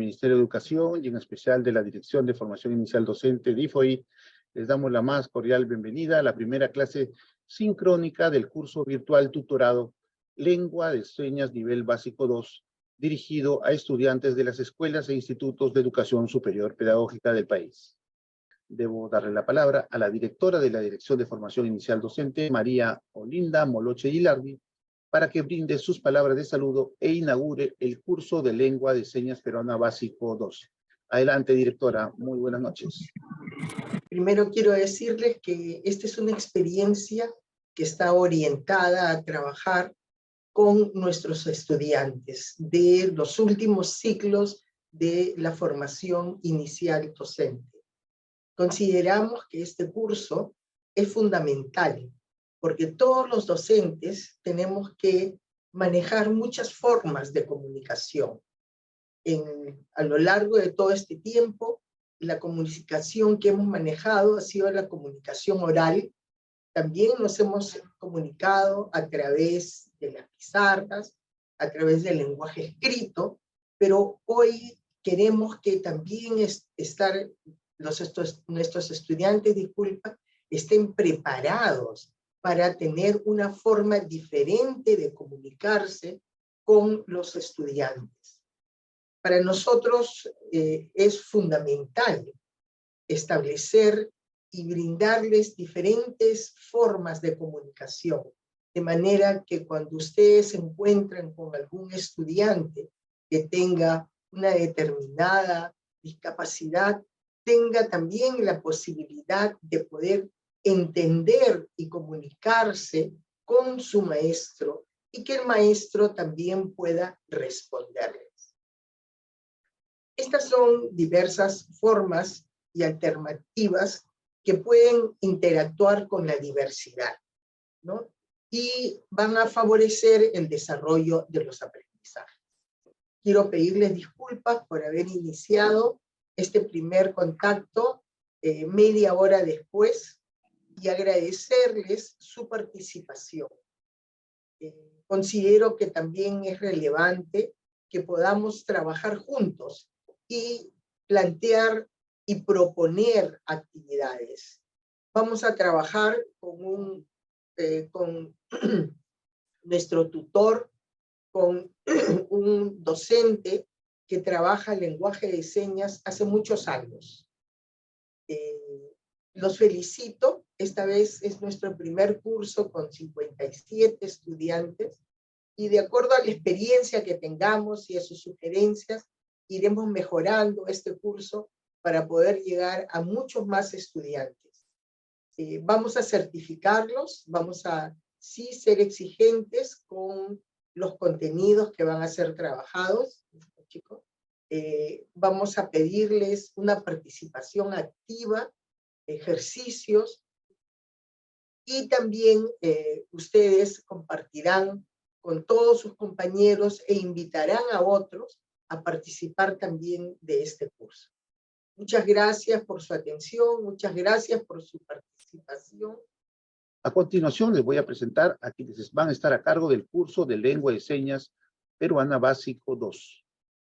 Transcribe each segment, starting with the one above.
Ministerio de Educación y en especial de la Dirección de Formación Inicial Docente, DIFOI, les damos la más cordial bienvenida a la primera clase sincrónica del curso virtual tutorado Lengua de Señas Nivel Básico 2, dirigido a estudiantes de las escuelas e institutos de educación superior pedagógica del país. Debo darle la palabra a la directora de la Dirección de Formación Inicial Docente, María Olinda Moloche Gilardi, para que brinde sus palabras de saludo e inaugure el curso de Lengua de Señas Peruana Básico 2. Adelante, directora. Muy buenas noches. Primero quiero decirles que esta es una experiencia que está orientada a trabajar con nuestros estudiantes de los últimos ciclos de la formación inicial docente. Consideramos que este curso es fundamental porque todos los docentes tenemos que manejar muchas formas de comunicación. A lo largo de todo este tiempo, la comunicación que hemos manejado ha sido la comunicación oral. También nos hemos comunicado a través de las pizarras, a través del lenguaje escrito, pero hoy queremos que también nuestros estudiantes, estén preparados para tener una forma diferente de comunicarse con los estudiantes. Para nosotros es fundamental establecer y brindarles diferentes formas de comunicación, de manera que cuando ustedes se encuentran con algún estudiante que tenga una determinada discapacidad, tenga también la posibilidad de poder entender y comunicarse con su maestro y que el maestro también pueda responderles. Estas son diversas formas y alternativas que pueden interactuar con la diversidad, ¿no? Y van a favorecer el desarrollo de los aprendizajes. Quiero pedirles disculpas por haber iniciado este primer contacto media hora después y agradecerles su participación. Considero que también es relevante que podamos trabajar juntos y plantear y proponer actividades. Vamos a trabajar con nuestro tutor, con un docente que trabaja el lenguaje de señas hace muchos años. Los felicito. Esta vez es nuestro primer curso con 57 estudiantes y de acuerdo a la experiencia que tengamos y a sus sugerencias, iremos mejorando este curso para poder llegar a muchos más estudiantes. Vamos a certificarlos, vamos a sí ser exigentes con los contenidos que van a ser trabajados, chicos. Vamos a pedirles una participación activa, ejercicios, y también ustedes compartirán con todos sus compañeros e invitarán a otros a participar también de este curso. Muchas gracias por su atención, muchas gracias por su participación. A continuación les voy a presentar a quienes van a estar a cargo del curso de Lengua de Señas Peruana Básico 2.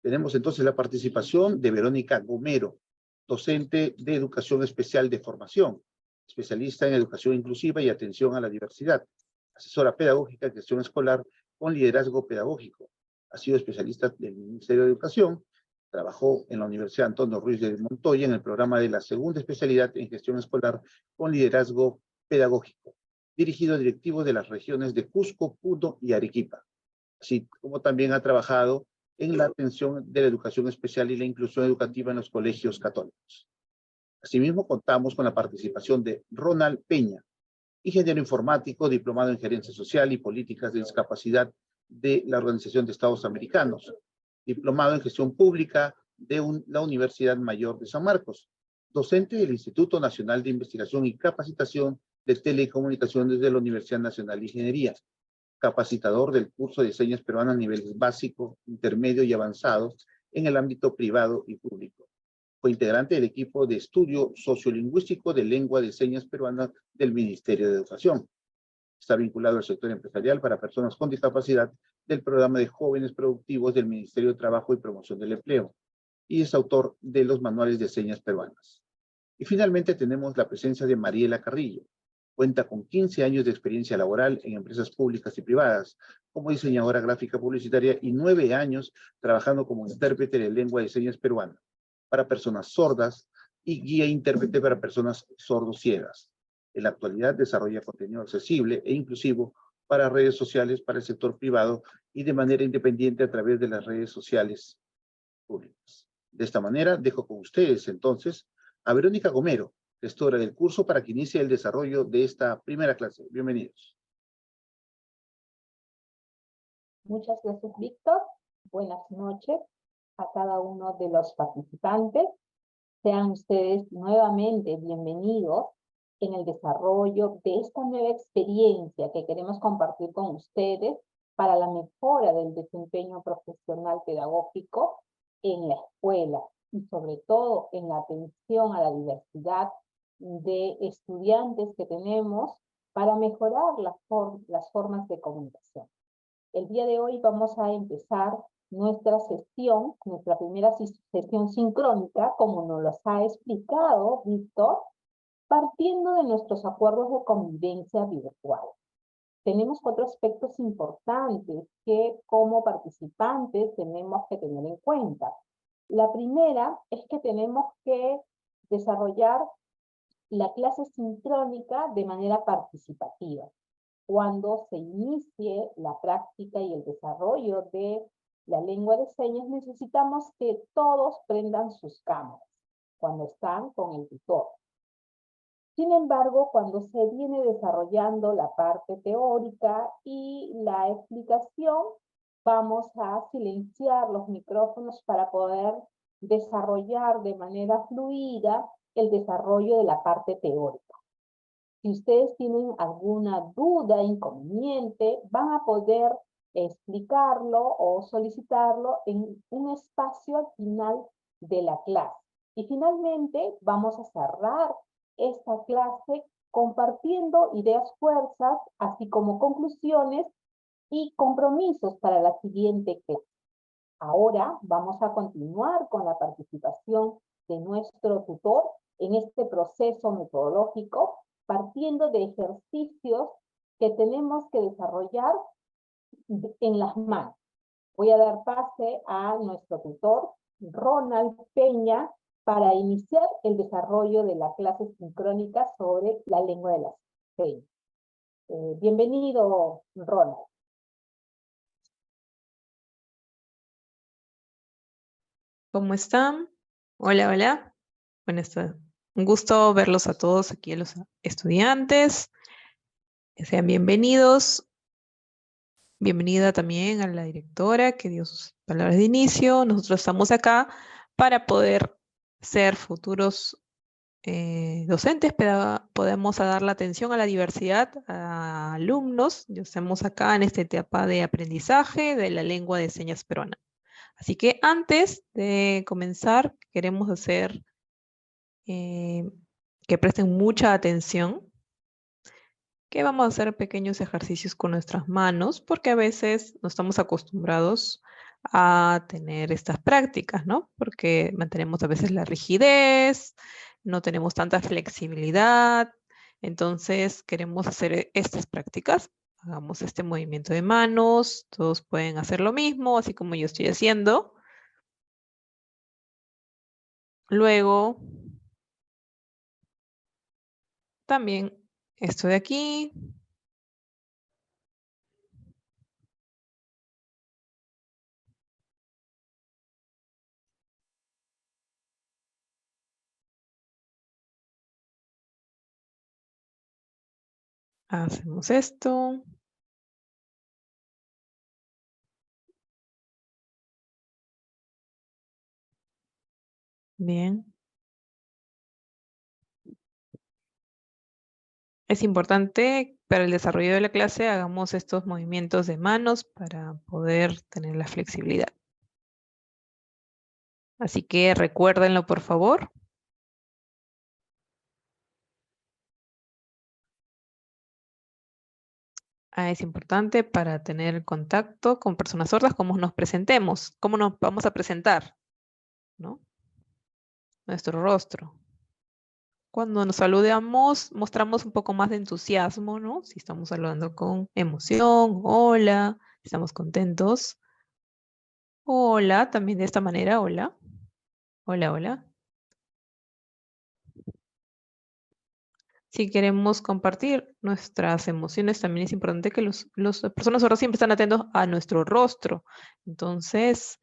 Tenemos entonces la participación de Verónica Gomero, docente de Educación Especial de Formación, especialista en Educación Inclusiva y Atención a la Diversidad, asesora pedagógica en gestión escolar con liderazgo pedagógico. Ha sido especialista del Ministerio de Educación, trabajó en la Universidad Antonio Ruiz de Montoya en el programa de la segunda especialidad en gestión escolar con liderazgo pedagógico, dirigido a directivos de las regiones de Cusco, Puno y Arequipa, así como también ha trabajado en la atención de la educación especial y la inclusión educativa en los colegios católicos. Asimismo, contamos con la participación de Ronald Peña, ingeniero informático, diplomado en gerencia social y políticas de discapacidad de la Organización de Estados Americanos, diplomado en gestión pública de la Universidad Mayor de San Marcos, docente del Instituto Nacional de Investigación y Capacitación de Telecomunicaciones de la Universidad Nacional de Ingeniería, capacitador del curso de señas peruanas a niveles básico, intermedio y avanzado en el ámbito privado y público. Fue integrante del equipo de estudio sociolingüístico de lengua de señas peruana del Ministerio de Educación. Está vinculado al sector empresarial para personas con discapacidad del programa de jóvenes productivos del Ministerio de Trabajo y Promoción del Empleo. y es autor de los manuales de señas peruanas. Y finalmente tenemos la presencia de Mariela Carrillo. Cuenta con 15 años de experiencia laboral en empresas públicas y privadas, como diseñadora gráfica publicitaria y 9 años trabajando como intérprete de lengua de señas peruana para personas sordas y guía intérprete para personas sordociegas. En la actualidad desarrolla contenido accesible e inclusivo para redes sociales para el sector privado y de manera independiente a través de las redes sociales públicas. De esta manera, dejo con ustedes entonces a Verónica Gomero, gestora del curso, para que inicie el desarrollo de esta primera clase. Bienvenidos. Muchas gracias, Víctor. Buenas noches a cada uno de los participantes. Sean ustedes nuevamente bienvenidos en el desarrollo de esta nueva experiencia que queremos compartir con ustedes para la mejora del desempeño profesional pedagógico en la escuela y sobre todo en la atención a la diversidad de estudiantes que tenemos para mejorar las formas de comunicación. El día de hoy vamos a empezar nuestra sesión, nuestra primera sesión sincrónica, como nos los ha explicado Víctor, partiendo de nuestros acuerdos de convivencia virtual. Tenemos 4 aspectos importantes que como participantes tenemos que tener en cuenta. La primera es que tenemos que desarrollar la clase sincrónica de manera participativa. Cuando se inicie la práctica y el desarrollo de la lengua de señas, necesitamos que todos prendan sus cámaras cuando están con el tutor. Sin embargo, cuando se viene desarrollando la parte teórica y la explicación, vamos a silenciar los micrófonos para poder desarrollar de manera fluida el desarrollo de la parte teórica. Si ustedes tienen alguna duda, inconveniente, van a poder explicarlo o solicitarlo en un espacio al final de la clase. Y finalmente vamos a cerrar esta clase compartiendo ideas fuerzas, así como conclusiones y compromisos para la siguiente clase. Ahora vamos a continuar con la participación de nuestro tutor en este proceso metodológico, partiendo de ejercicios que tenemos que desarrollar en las manos. Voy a dar pase a nuestro tutor, Ronald Peña, para iniciar el desarrollo de la clase sincrónica sobre la lengua de las señas. Bienvenido, Ronald. ¿Cómo están? Hola, hola. Bueno, un gusto verlos a todos aquí, a los estudiantes. Sean bienvenidos. Bienvenida también a la directora que dio sus palabras de inicio. Nosotros estamos acá para poder ser futuros docentes, podemos dar la atención a la diversidad, a alumnos. Estamos acá en esta etapa de aprendizaje de la lengua de señas peruana. Así que antes de comenzar, queremos hacer que presten mucha atención, que vamos a hacer pequeños ejercicios con nuestras manos, porque a veces no estamos acostumbrados a tener estas prácticas, ¿no? Porque mantenemos a veces la rigidez, no tenemos tanta flexibilidad, entonces queremos hacer estas prácticas. Hagamos este movimiento de manos, todos pueden hacer lo mismo, así como yo estoy haciendo. Luego, también esto de aquí. Hacemos esto. Bien. Es importante para el desarrollo de la clase hagamos estos movimientos de manos para poder tener la flexibilidad. Así que recuérdenlo, por favor. Es importante para tener contacto con personas sordas, cómo nos presentemos, cómo nos vamos a presentar. ¿no? Nuestro rostro. Cuando nos saludamos, mostramos un poco más de entusiasmo, ¿no? Si estamos saludando con emoción, hola, estamos contentos. Hola, también de esta manera, hola. Hola, hola. Si queremos compartir nuestras emociones, también es importante que las personas ahora siempre están atentos a nuestro rostro. Entonces,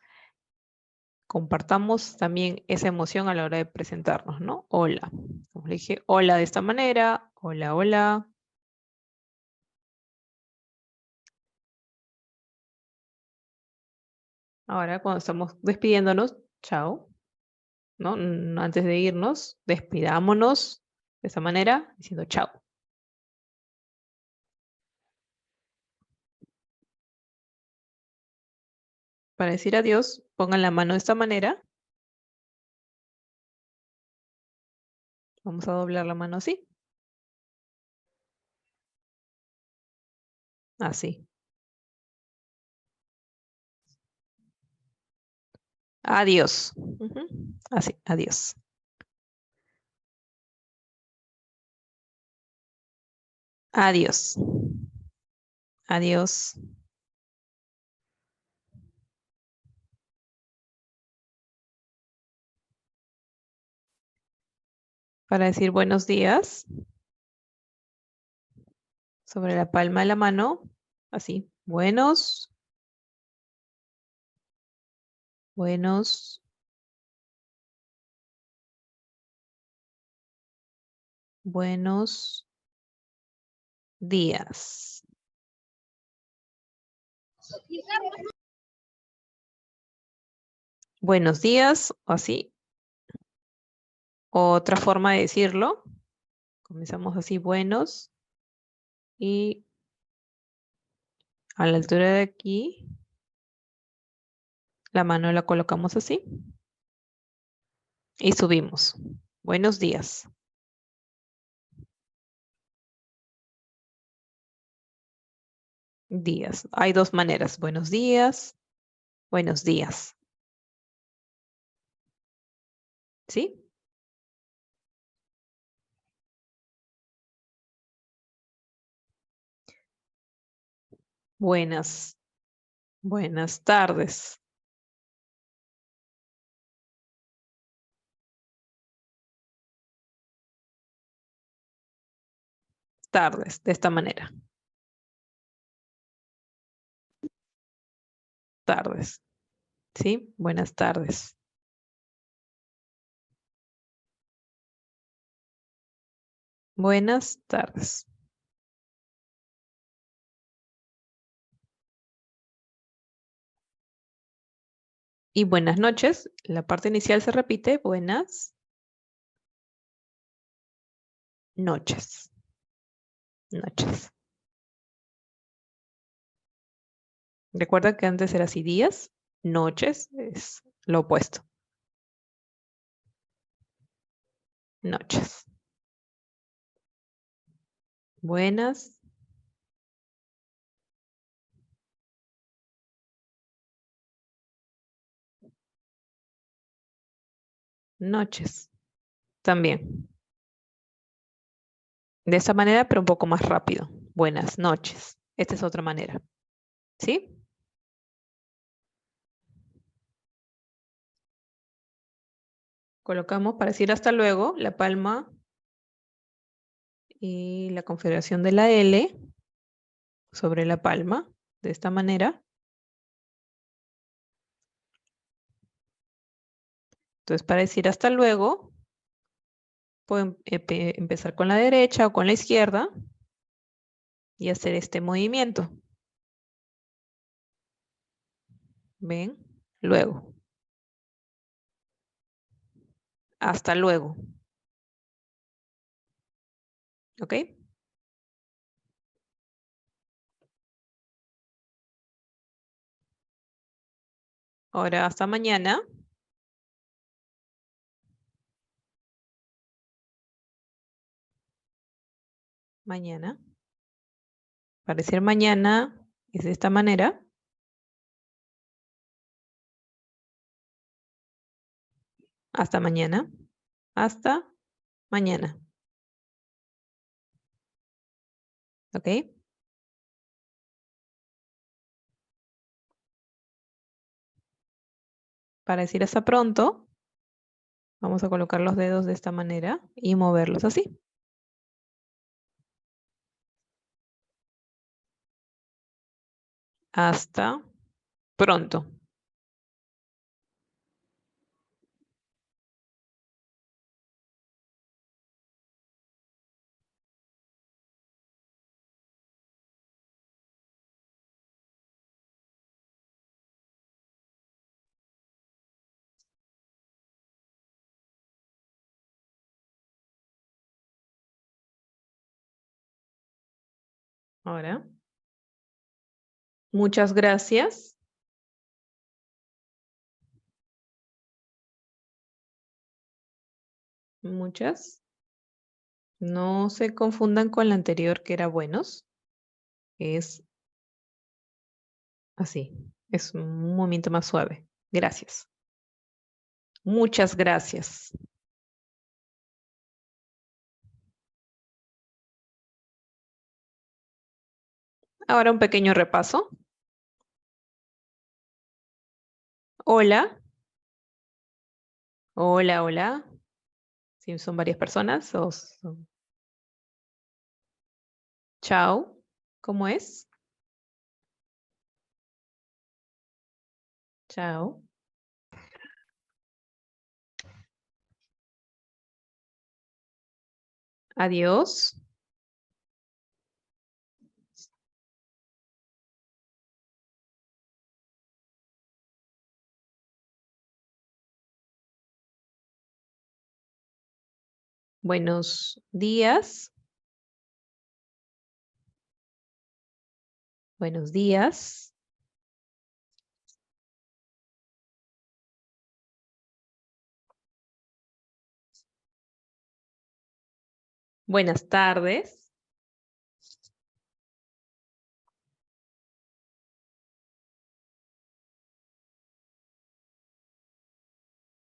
compartamos también esa emoción a la hora de presentarnos, ¿no? Hola. Como le dije, hola de esta manera. Hola, hola. Ahora, cuando estamos despidiéndonos, chao, ¿no? Antes de irnos, despidámonos de esa manera, diciendo chao. Para decir adiós, pongan la mano de esta manera. Vamos a doblar la mano así. Así. Adiós. Ujú. Así, adiós. Adiós. Adiós. Para decir buenos días, sobre la palma de la mano, así. Buenos. Buenos. Buenos días. Buenos días, o así. Otra forma de decirlo. Comenzamos así, buenos. Y a la altura de aquí, la mano la colocamos así. Y subimos. Buenos días. Días. Hay dos maneras. Buenos días. Buenos días. ¿Sí? Buenas. Buenas tardes. Tardes, de esta manera. Tardes. ¿Sí? Buenas tardes. Buenas tardes. Y buenas noches. La parte inicial se repite. Buenas noches. Noches. Recuerda que antes era así días. Noches es lo opuesto. Noches. Buenas noches. También. De esa manera, pero un poco más rápido. Buenas noches. Esta es otra manera. ¿Sí? Colocamos para decir hasta luego la palma y la configuración de la L sobre la palma, de esta manera. Entonces, para decir hasta luego, pueden empezar con la derecha o con la izquierda y hacer este movimiento. ¿Ven? Luego. Hasta luego. ¿Ok? Ahora, hasta mañana. Mañana. Para decir mañana es de esta manera. Hasta mañana. Hasta mañana. ¿Ok? Para decir hasta pronto, vamos a colocar los dedos de esta manera y moverlos así. Hasta pronto. Ahora. Muchas gracias. Muchas. No se confundan con la anterior que era buenos. Es así. Es un movimiento más suave. Gracias. Muchas gracias. Ahora un pequeño repaso. Hola. Hola, hola. Si son varias personas. Chao. ¿Cómo es? Chao. Adiós. Buenos días. Buenos días. Buenas tardes.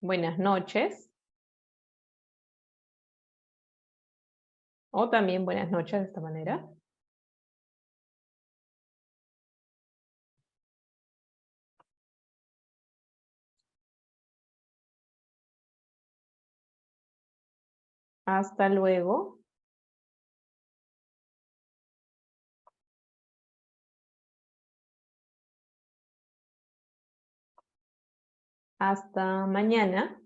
Buenas noches. O también buenas noches de esta manera. Hasta luego. Hasta mañana.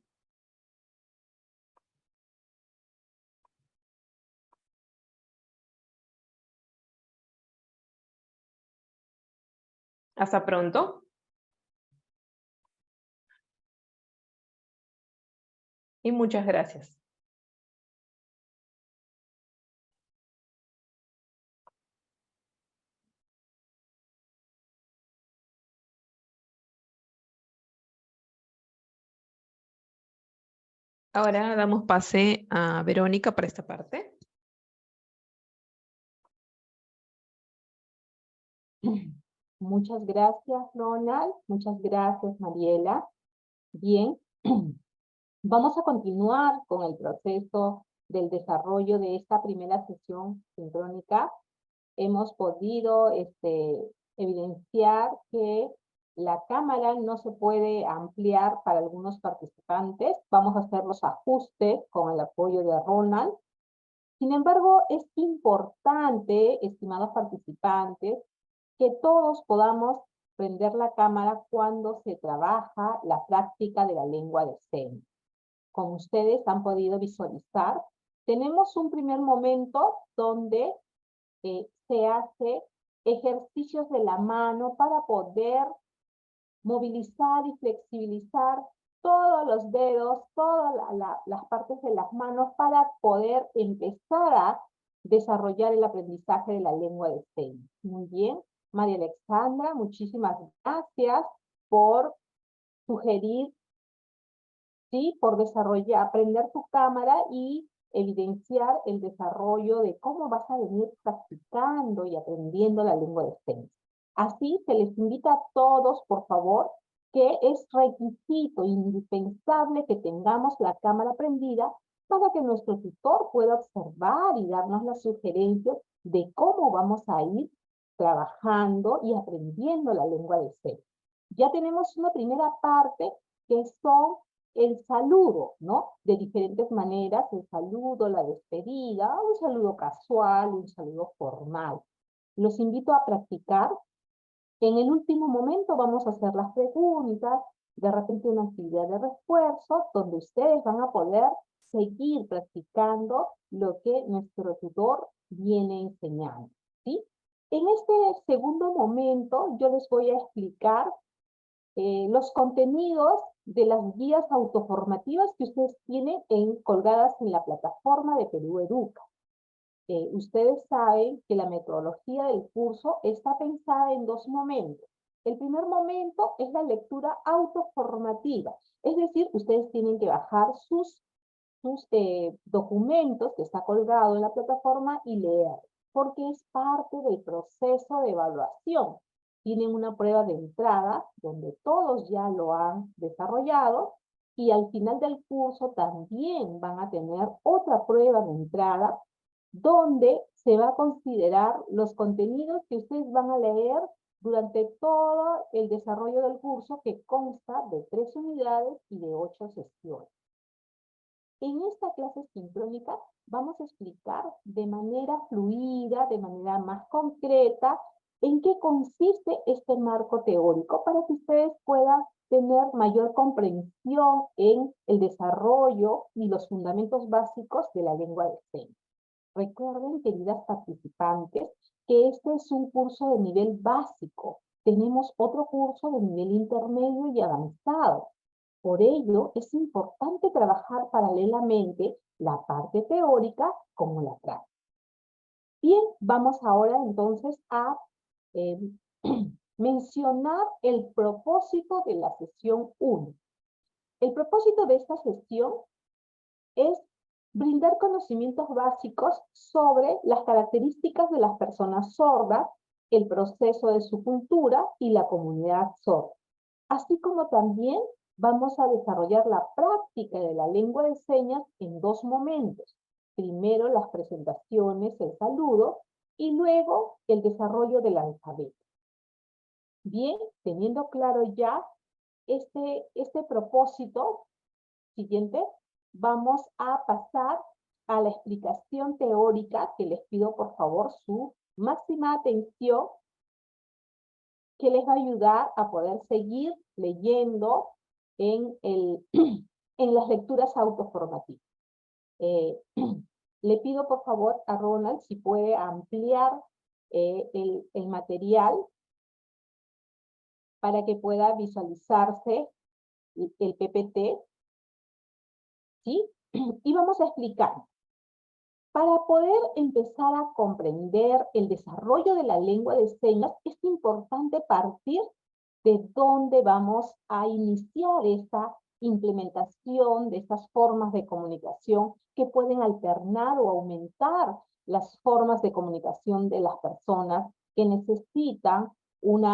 Hasta pronto. Y muchas gracias. Ahora damos pase a Verónica para esta parte. Muchas gracias, Ronald. Muchas gracias, Mariela. Bien, vamos a continuar con el proceso del desarrollo de esta primera sesión sincrónica. Hemos podido evidenciar que la cámara no se puede ampliar para algunos participantes. Vamos a hacer los ajustes con el apoyo de Ronald. Sin embargo, es importante, estimados participantes, que todos podamos prender la cámara cuando se trabaja la práctica de la lengua de señas. Como ustedes han podido visualizar, tenemos un primer momento donde se hace ejercicios de la mano para poder movilizar y flexibilizar todos los dedos, todas las partes de las manos para poder empezar a desarrollar el aprendizaje de la lengua de señas. Muy bien, María Alexandra, muchísimas gracias por sugerir, ¿sí? Por desarrollar, aprender tu cámara y evidenciar el desarrollo de cómo vas a venir practicando y aprendiendo la lengua de señas. Así se les invita a todos, por favor, que es requisito indispensable que tengamos la cámara prendida para que nuestro tutor pueda observar y darnos las sugerencias de cómo vamos a ir trabajando y aprendiendo la lengua de señas. Ya tenemos una primera parte que son el saludo, ¿no? De diferentes maneras, el saludo, la despedida, un saludo casual, un saludo formal. Los invito a practicar. En el último momento vamos a hacer las preguntas, de repente una actividad de refuerzo, donde ustedes van a poder seguir practicando lo que nuestro tutor viene enseñando, ¿sí? En este segundo momento yo les voy a explicar los contenidos de las guías autoformativas que ustedes tienen colgadas en la plataforma de Perú Educa. Ustedes saben que la metodología del curso está pensada en dos momentos. El primer momento es la lectura autoformativa, es decir, ustedes tienen que bajar sus documentos que está colgado en la plataforma y leer, porque es parte del proceso de evaluación. Tienen una prueba de entrada donde todos ya lo han desarrollado y al final del curso también van a tener otra prueba de entrada donde se va a considerar los contenidos que ustedes van a leer durante todo el desarrollo del curso, que consta de 3 unidades y de 8 sesiones. En esta clase sincrónica vamos a explicar de manera fluida, de manera más concreta, en qué consiste este marco teórico para que ustedes puedan tener mayor comprensión en el desarrollo y los fundamentos básicos de la lengua de señas. Recuerden, queridas participantes, que este es un curso de nivel básico. Tenemos otro curso de nivel intermedio y avanzado. Por ello, es importante trabajar paralelamente la parte teórica como la práctica. Bien, vamos ahora entonces a mencionar el propósito de la sesión 1. El propósito de esta sesión es brindar conocimientos básicos sobre las características de las personas sordas, el proceso de su cultura y la comunidad sorda. Así como también vamos a desarrollar la práctica de la lengua de señas en dos momentos. Primero las presentaciones, el saludo, y luego el desarrollo del alfabeto. Bien, teniendo claro ya este propósito, siguiente, vamos a pasar a la explicación teórica, que les pido por favor su máxima atención, que les va a ayudar a poder seguir leyendo en las lecturas autoformativas. Le pido por favor a Ronald si puede ampliar el material para que pueda visualizarse el PPT. ¿Sí? Y vamos a explicar. Para poder empezar a comprender el desarrollo de la lengua de señas, es importante partir de dónde vamos a iniciar esta implementación de estas formas de comunicación que pueden alternar o aumentar las formas de comunicación de las personas que necesitan un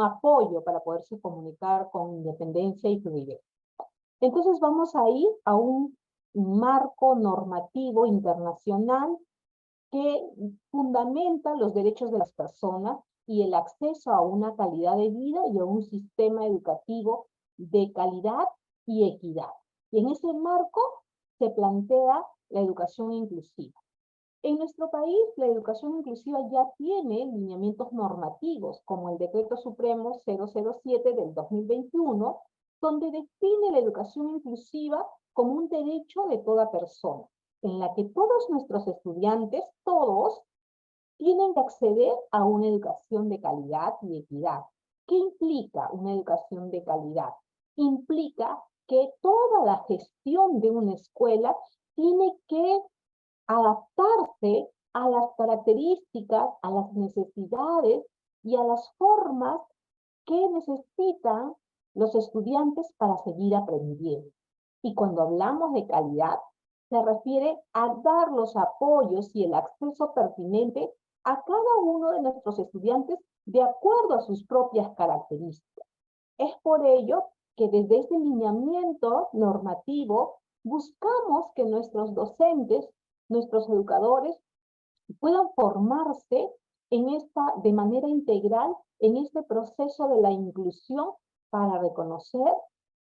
apoyo para poderse comunicar con independencia y fluidez. Entonces vamos a ir a un marco normativo internacional que fundamenta los derechos de las personas y el acceso a una calidad de vida y a un sistema educativo de calidad y equidad. Y en ese marco se plantea la educación inclusiva. En nuestro país, la educación inclusiva ya tiene lineamientos normativos, como el Decreto Supremo 007 del 2021, donde define la educación inclusiva como un derecho de toda persona, en la que todos nuestros estudiantes, todos, tienen que acceder a una educación de calidad y equidad. ¿Qué implica una educación de calidad? Implica que toda la gestión de una escuela tiene que adaptarse a las características, a las necesidades y a las formas que necesitan los estudiantes para seguir aprendiendo. Y cuando hablamos de calidad, se refiere a dar los apoyos y el acceso pertinente a cada uno de nuestros estudiantes de acuerdo a sus propias características. Es por ello que desde ese lineamiento normativo buscamos que nuestros docentes, nuestros educadores, puedan formarse de manera integral en este proceso de la inclusión para reconocer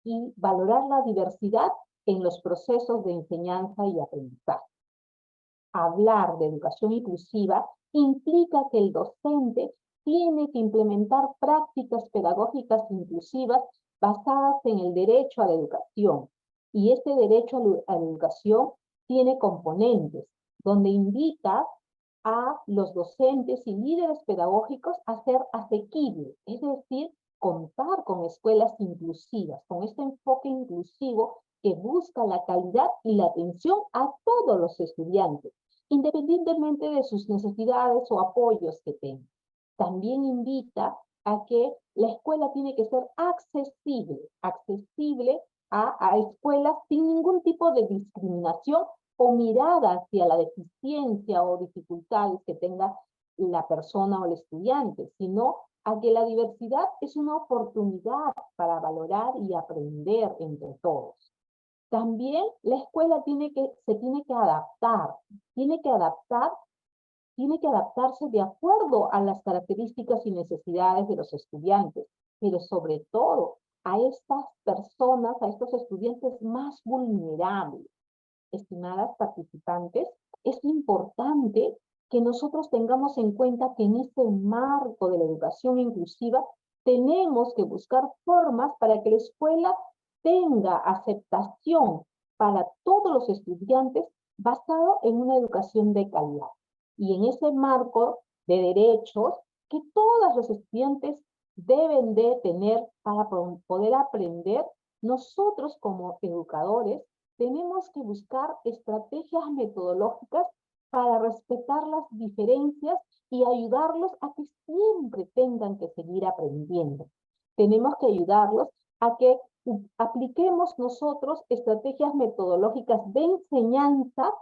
y valorar la diversidad en los procesos de enseñanza y aprendizaje. Hablar de educación inclusiva implica que el docente tiene que implementar prácticas pedagógicas inclusivas basadas en el derecho a la educación. Y este derecho a la educación tiene componentes, donde invita a los docentes y líderes pedagógicos a ser asequibles, es decir, contar con escuelas inclusivas, con este enfoque inclusivo que busca la calidad y la atención a todos los estudiantes, independientemente de sus necesidades o apoyos que tengan. También invita a que la escuela tiene que ser accesible a escuelas sin ningún tipo de discriminación o mirada hacia la deficiencia o dificultades que tenga la persona o el estudiante, sino a que la diversidad es una oportunidad para valorar y aprender entre todos. También la escuela se tiene que adaptarse de acuerdo a las características y necesidades de los estudiantes, pero sobre todo a estas personas, a estos estudiantes más vulnerables. Estimadas participantes, es importante que nosotros tengamos en cuenta que en este marco de la educación inclusiva tenemos que buscar formas para que la escuela tenga aceptación para todos los estudiantes basado en una educación de calidad. Y en ese marco de derechos que todos los estudiantes deben de tener para poder aprender, nosotros como educadores tenemos que buscar estrategias metodológicas para respetar las diferencias y ayudarlos a que siempre tengan que seguir aprendiendo. Tenemos que ayudarlos a que apliquemos nosotros estrategias metodológicas de enseñanza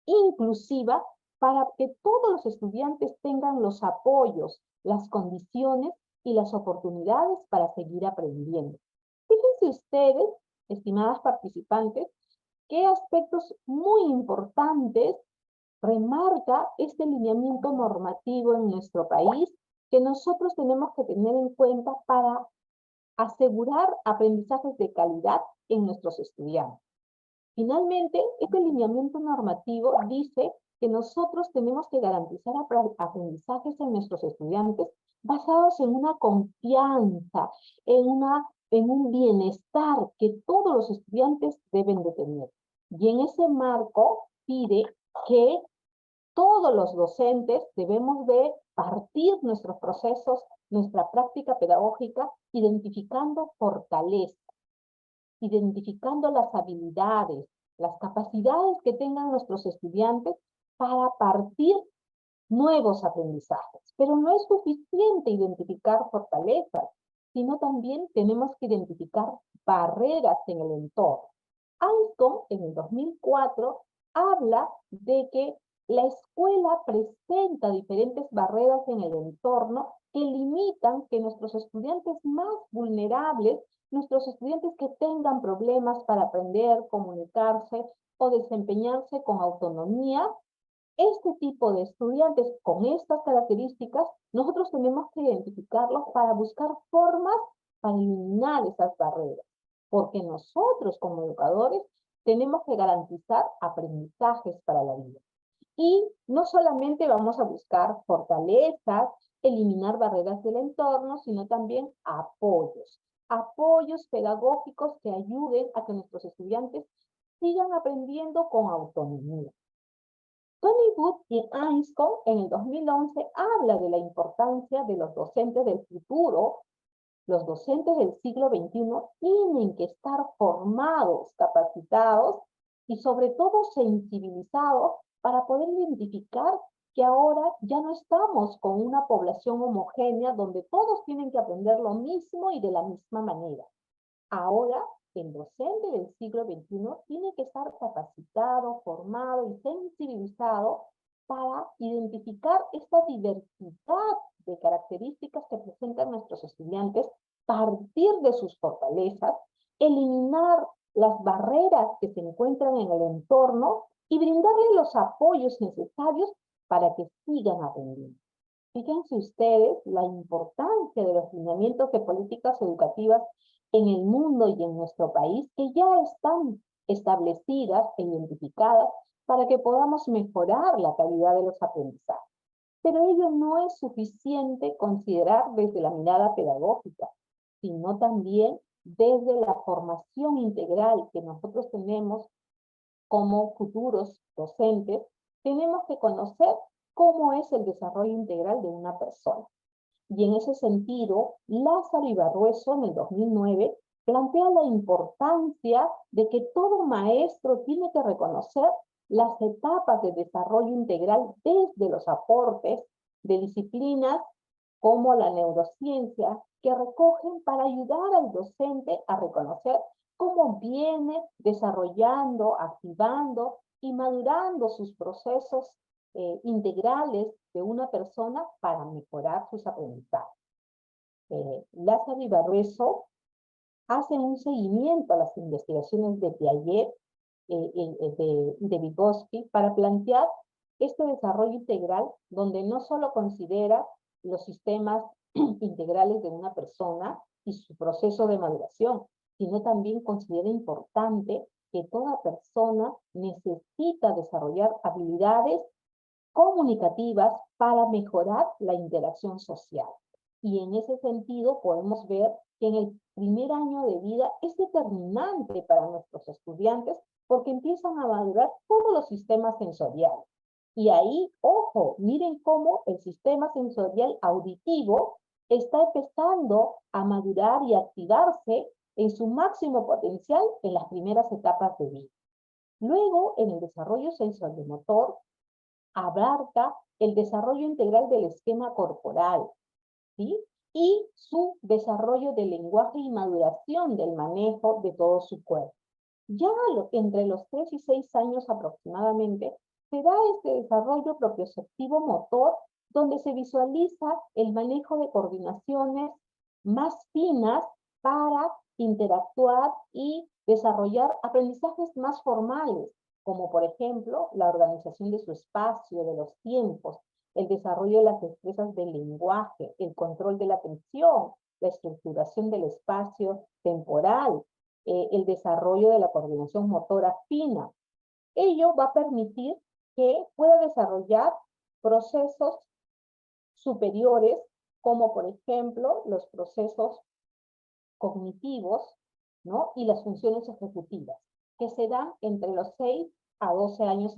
inclusiva para que todos los estudiantes tengan los apoyos, las condiciones y las oportunidades para seguir aprendiendo. Fíjense ustedes, estimadas participantes, qué aspectos muy importantes remarca este lineamiento normativo en nuestro país que nosotros tenemos que tener en cuenta para asegurar aprendizajes de calidad en nuestros estudiantes. Finalmente, este lineamiento normativo dice que nosotros tenemos que garantizar aprendizajes en nuestros estudiantes basados en una confianza, en un bienestar que todos los estudiantes deben de tener. Y en ese marco pide que todos los docentes debemos de partir nuestros procesos, nuestra práctica pedagógica, identificando fortalezas, identificando las habilidades, las capacidades que tengan nuestros estudiantes para partir nuevos aprendizajes. Pero no es suficiente identificar fortalezas, sino también tenemos que identificar barreras en el entorno. Anscombe, en el 2004, habla de que la escuela presenta diferentes barreras en el entorno que limitan que nuestros estudiantes más vulnerables, nuestros estudiantes que tengan problemas para aprender, comunicarse o desempeñarse con autonomía, este tipo de estudiantes con estas características, nosotros tenemos que identificarlos para buscar formas para eliminar esas barreras. Porque nosotros como educadores tenemos que garantizar aprendizajes para la vida. Y no solamente vamos a buscar fortalezas, eliminar barreras del entorno, sino también apoyos. Apoyos pedagógicos que ayuden a que nuestros estudiantes sigan aprendiendo con autonomía. Tony Wood y Anscombe en el 2011 habla de la importancia de los docentes del futuro. Los docentes del siglo XXI tienen que estar formados, capacitados y sobre todo sensibilizados para poder identificar que ahora ya no estamos con una población homogénea donde todos tienen que aprender lo mismo y de la misma manera. Ahora el docente del siglo XXI tiene que estar capacitado, formado y sensibilizado para identificar esta diversidad de características que presentan nuestros estudiantes partir de sus fortalezas, eliminar las barreras que se encuentran en el entorno y brindarle los apoyos necesarios para que sigan aprendiendo. Fíjense ustedes la importancia de los lineamientos de políticas educativas en el mundo y en nuestro país, que ya están establecidas e identificadas para que podamos mejorar la calidad de los aprendizajes. Pero ello no es suficiente considerar desde la mirada pedagógica, sino también desde la formación integral que nosotros tenemos como futuros docentes. Tenemos que conocer cómo es el desarrollo integral de una persona. Y en ese sentido, Lázaro Ibarrueso en el 2009 plantea la importancia de que todo maestro tiene que reconocer las etapas de desarrollo integral desde los aportes de disciplinas como la neurociencia, que recogen para ayudar al docente a reconocer cómo viene desarrollando, activando y madurando sus procesos integrales de una persona para mejorar sus aprendizajes. Lázaro Ibarrueso hace un seguimiento a las investigaciones de Piaget, de Vygotsky, para plantear este desarrollo integral, donde no solo considera los sistemas integrales de una persona y su proceso de maduración, sino también considera importante que toda persona necesita desarrollar habilidades comunicativas para mejorar la interacción social. Y en ese sentido podemos ver que en el primer año de vida es determinante para nuestros estudiantes porque empiezan a madurar todos los sistemas sensoriales. Y ahí, ojo, miren cómo el sistema sensorial auditivo está empezando a madurar y activarse en su máximo potencial en las primeras etapas de vida. Luego, en el desarrollo sensoriomotor, abarca el desarrollo integral del esquema corporal, ¿sí? Y su desarrollo del lenguaje y maduración del manejo de todo su cuerpo. Ya entre los 3 y 6 años aproximadamente, se da este desarrollo propioceptivo motor, donde se visualiza el manejo de coordinaciones más finas para interactuar y desarrollar aprendizajes más formales, como por ejemplo la organización de su espacio, de los tiempos, el desarrollo de las destrezas del lenguaje, el control de la atención, la estructuración del espacio temporal, el desarrollo de la coordinación motora fina. Ello va a permitir que pueda desarrollar procesos superiores, como por ejemplo los procesos cognitivos, ¿no? Y las funciones ejecutivas, que se dan entre los 6 a 12 años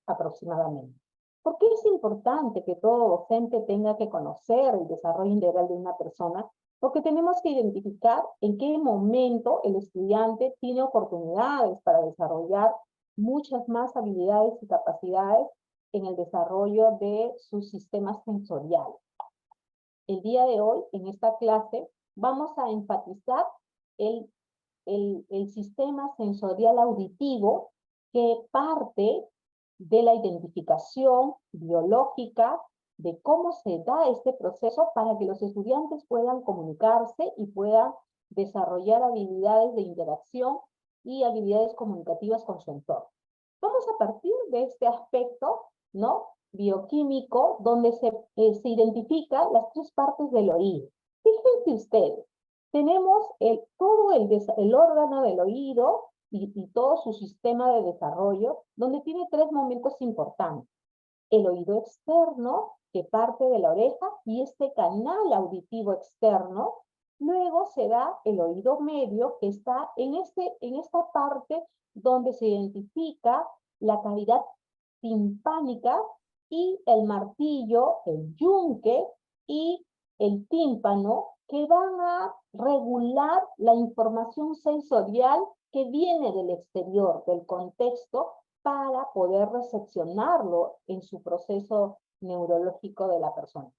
aproximadamente. ¿Por qué es importante que todo docente tenga que conocer el desarrollo integral de una persona? Porque tenemos que identificar en qué momento el estudiante tiene oportunidades para desarrollar muchas más habilidades y capacidades en el desarrollo de sus sistemas sensoriales. El día de hoy, en esta clase, vamos a enfatizar el sistema sensorial auditivo, que parte de la identificación biológica de cómo se da este proceso para que los estudiantes puedan comunicarse y puedan desarrollar habilidades de interacción y habilidades comunicativas con su entorno. Vamos a partir de este aspecto, ¿no?, bioquímico, donde se identifican las 3 partes del oído. Fíjense ustedes, tenemos todo el órgano del oído y todo su sistema de desarrollo, donde tiene 3 momentos importantes. El oído externo, que parte de la oreja, y este canal auditivo externo. Luego se da el oído medio, que está en esta parte donde se identifica la cavidad timpánica, y el martillo, el yunque y el tímpano, que van a regular la información sensorial que viene del exterior, del contexto, para poder recepcionarlo en su proceso neurológico de la persona.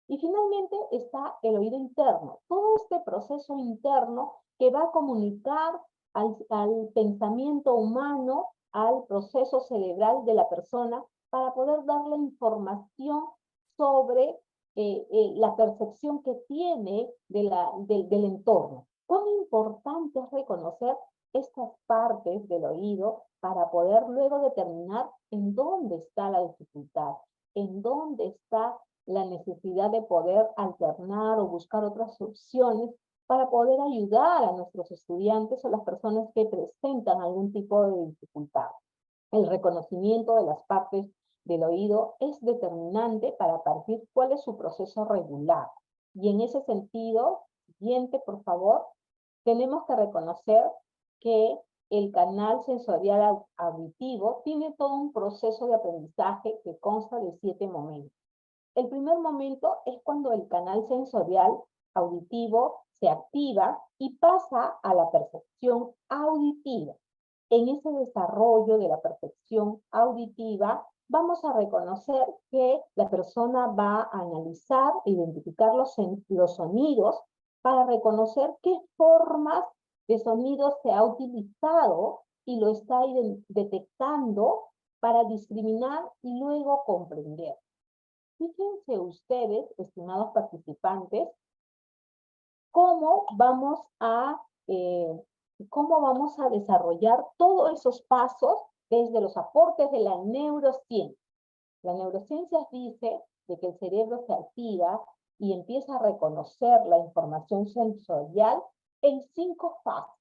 Y finalmente está el oído interno, todo este proceso interno que va a comunicar al pensamiento humano, al proceso cerebral de la persona, para poder darle información sobre la percepción que tiene del entorno. Cuán importante es reconocer estas partes del oído para poder luego determinar en dónde está la dificultad, en dónde está la necesidad de poder alternar o buscar otras opciones para poder ayudar a nuestros estudiantes o las personas que presentan algún tipo de dificultad. El reconocimiento de las partes del oído es determinante para partir cuál es su proceso regular. Y en ese sentido, siguiente, por favor, tenemos que reconocer que el canal sensorial auditivo tiene todo un proceso de aprendizaje que consta de 7 momentos. El primer momento es cuando el canal sensorial auditivo se activa y pasa a la percepción auditiva. En ese desarrollo de la percepción auditiva, vamos a reconocer que la persona va a analizar e identificar los sonidos para reconocer qué formas de sonidos se ha utilizado y lo está detectando para discriminar y luego comprender. Fíjense ustedes, estimados participantes, cómo vamos a desarrollar todos esos pasos desde los aportes de la neurociencia. La neurociencia dice de que el cerebro se activa y empieza a reconocer la información sensorial en 5 fases.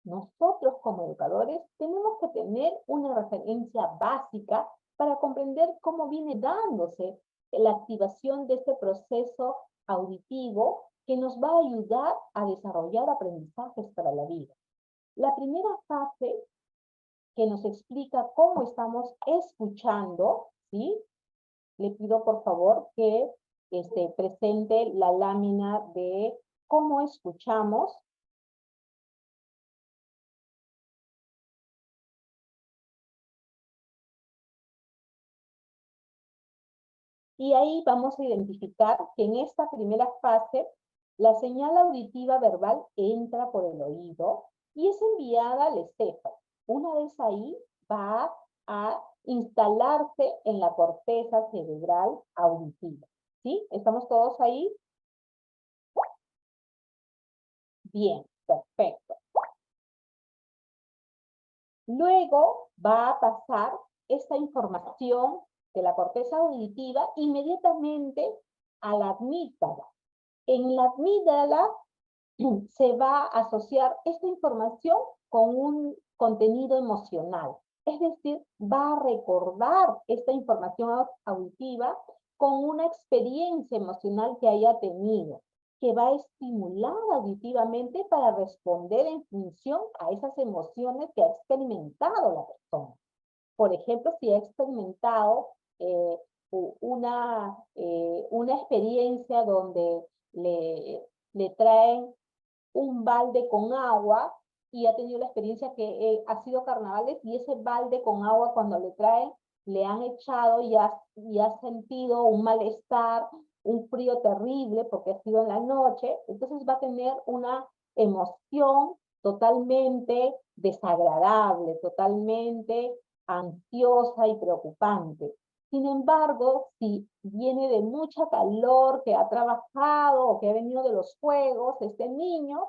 Nosotros como educadores tenemos que tener una referencia básica para comprender cómo viene dándose la activación de este proceso auditivo que nos va a ayudar a desarrollar aprendizajes para la vida. La primera fase que nos explica cómo estamos escuchando, ¿sí? Le pido por favor que presente la lámina de cómo escuchamos. Y ahí vamos a identificar que en esta primera fase la señal auditiva verbal entra por el oído y es enviada al encéfalo. Una vez ahí va a instalarse en la corteza cerebral auditiva. ¿Sí? ¿Estamos todos ahí? Bien, perfecto. Luego va a pasar esta información de la corteza auditiva inmediatamente a la amígdala. En la amígdala se va a asociar esta información con un contenido emocional. Es decir, va a recordar esta información auditiva con una experiencia emocional que haya tenido, que va a estimular auditivamente para responder en función a esas emociones que ha experimentado la persona. Por ejemplo, si ha experimentado una experiencia donde le traen un balde con agua y ha tenido la experiencia que ha sido carnavales y ese balde con agua cuando le traen, le han echado y ha sentido un malestar, un frío terrible porque ha sido en la noche, entonces va a tener una emoción totalmente desagradable, totalmente ansiosa y preocupante. Sin embargo, si viene de mucha calor, que ha trabajado o que ha venido de los juegos, este niño,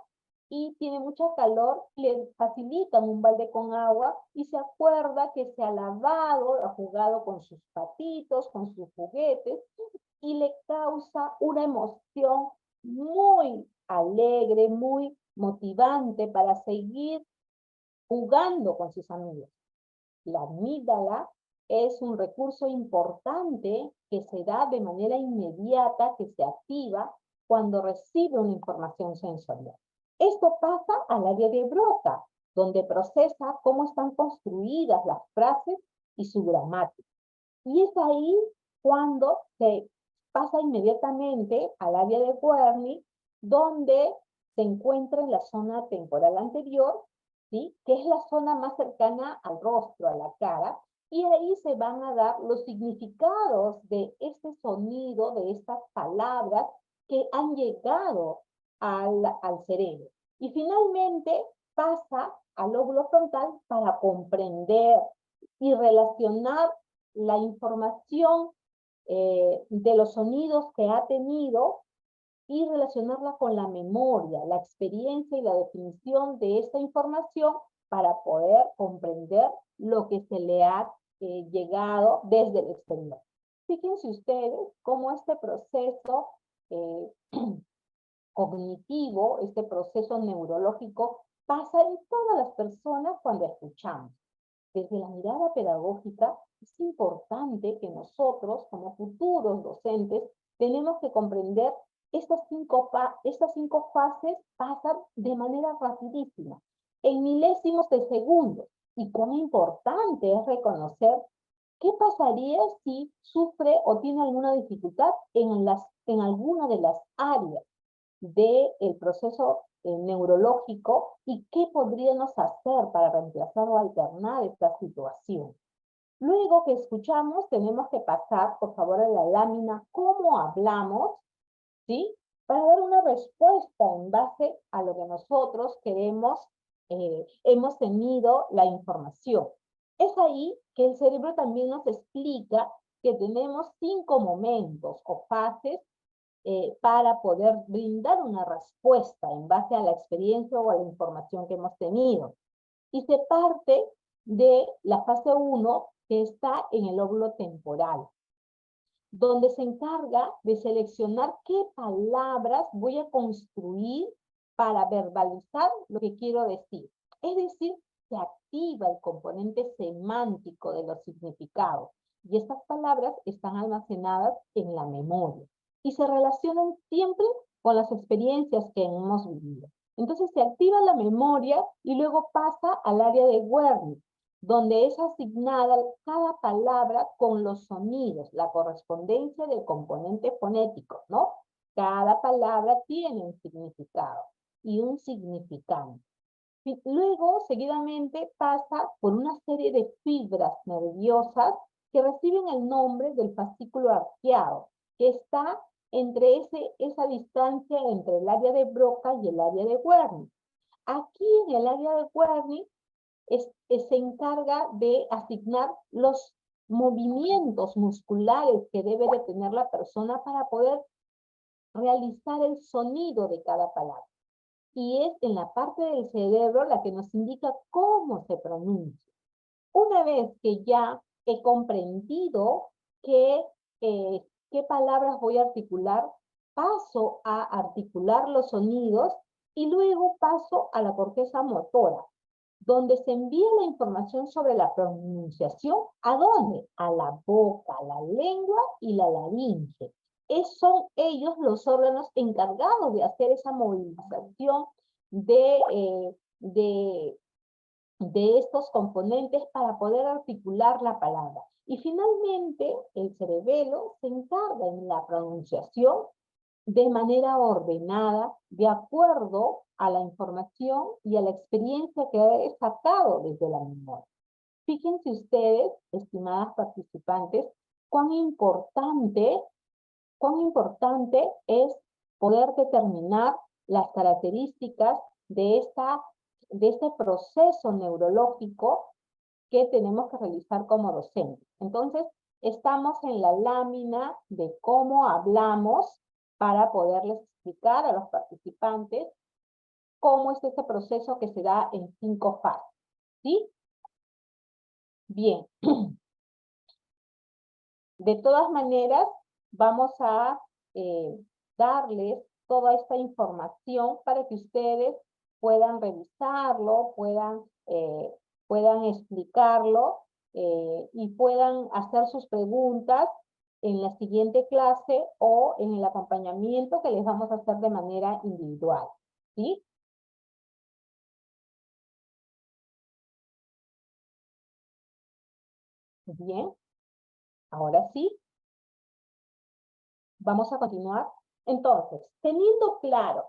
y tiene mucha calor, le facilitan un balde con agua y se acuerda que se ha lavado, ha jugado con sus patitos, con sus juguetes, y le causa una emoción muy alegre, muy motivante para seguir jugando con sus amigos. La amígdala es un recurso importante que se da de manera inmediata, que se activa cuando recibe una información sensorial. Esto pasa al área de Broca, donde procesa cómo están construidas las frases y su gramática. Y es ahí cuando se pasa inmediatamente al área de Wernicke, donde se encuentra en la zona temporal anterior, ¿sí? Que es la zona más cercana al rostro, a la cara, y ahí se van a dar los significados de este sonido, de estas palabras que han llegado al cerebro. Y finalmente pasa al lóbulo frontal para comprender y relacionar la información de los sonidos que ha tenido y relacionarla con la memoria, la experiencia y la definición de esta información para poder comprender lo que se le ha llegado desde el exterior. Fíjense ustedes cómo este proceso cognitivo, este proceso neurológico, pasa en todas las personas cuando escuchamos. Desde la mirada pedagógica, es importante que nosotros, como futuros docentes, tenemos que comprender estas cinco fases pasan de manera rapidísima, en milésimos de segundos. Y cuán importante es reconocer qué pasaría si sufre o tiene alguna dificultad en alguna de las áreas del proceso neurológico y qué podríamos hacer para reemplazar o alternar esta situación. Luego que escuchamos, tenemos que pasar, por favor, a la lámina cómo hablamos, ¿sí? Para dar una respuesta en base a lo que nosotros queremos, hemos tenido la información. Es ahí que el cerebro también nos explica que tenemos 5 momentos o fases para poder brindar una respuesta en base a la experiencia o a la información que hemos tenido. Y se parte de la fase 1, que está en el lóbulo temporal, donde se encarga de seleccionar qué palabras voy a construir para verbalizar lo que quiero decir. Es decir, se activa el componente semántico de los significados, y estas palabras están almacenadas en la memoria y se relacionan siempre con las experiencias que hemos vivido. Entonces se activa la memoria y luego pasa al área de Wernicke, donde es asignada cada palabra con los sonidos, la correspondencia del componente fonético, ¿no? Cada palabra tiene un significado y un significante. Y luego, seguidamente, pasa por una serie de fibras nerviosas que reciben el nombre del fascículo arqueado, que está entre esa distancia entre el área de Broca y el área de Wernicke. Aquí en el área de Wernicke se encarga de asignar los movimientos musculares que debe de tener la persona para poder realizar el sonido de cada palabra. Y es en la parte del cerebro la que nos indica cómo se pronuncia. Una vez que ya he comprendido qué palabras voy a articular, paso a articular los sonidos y luego paso a la corteza motora, donde se envía la información sobre la pronunciación. ¿A dónde? A la boca, la lengua y la laringe. Son ellos los órganos encargados de hacer esa movilización de estos componentes para poder articular la palabra. Y finalmente, el cerebelo se encarga en la pronunciación de manera ordenada, de acuerdo a la información y a la experiencia que he sacado desde la memoria. Fíjense ustedes, estimadas participantes, cuán importante es poder determinar las características de este proceso neurológico que tenemos que realizar como docentes. Entonces, estamos en la lámina de cómo hablamos para poderles explicar a los participantes cómo es este proceso que se da en 5 fases. ¿Sí? Bien. De todas maneras, vamos a darles toda esta información para que ustedes puedan revisarlo, puedan explicarlo y puedan hacer sus preguntas en la siguiente clase o en el acompañamiento que les vamos a hacer de manera individual. ¿Sí? Bien. Ahora sí. Vamos a continuar. Entonces, teniendo claro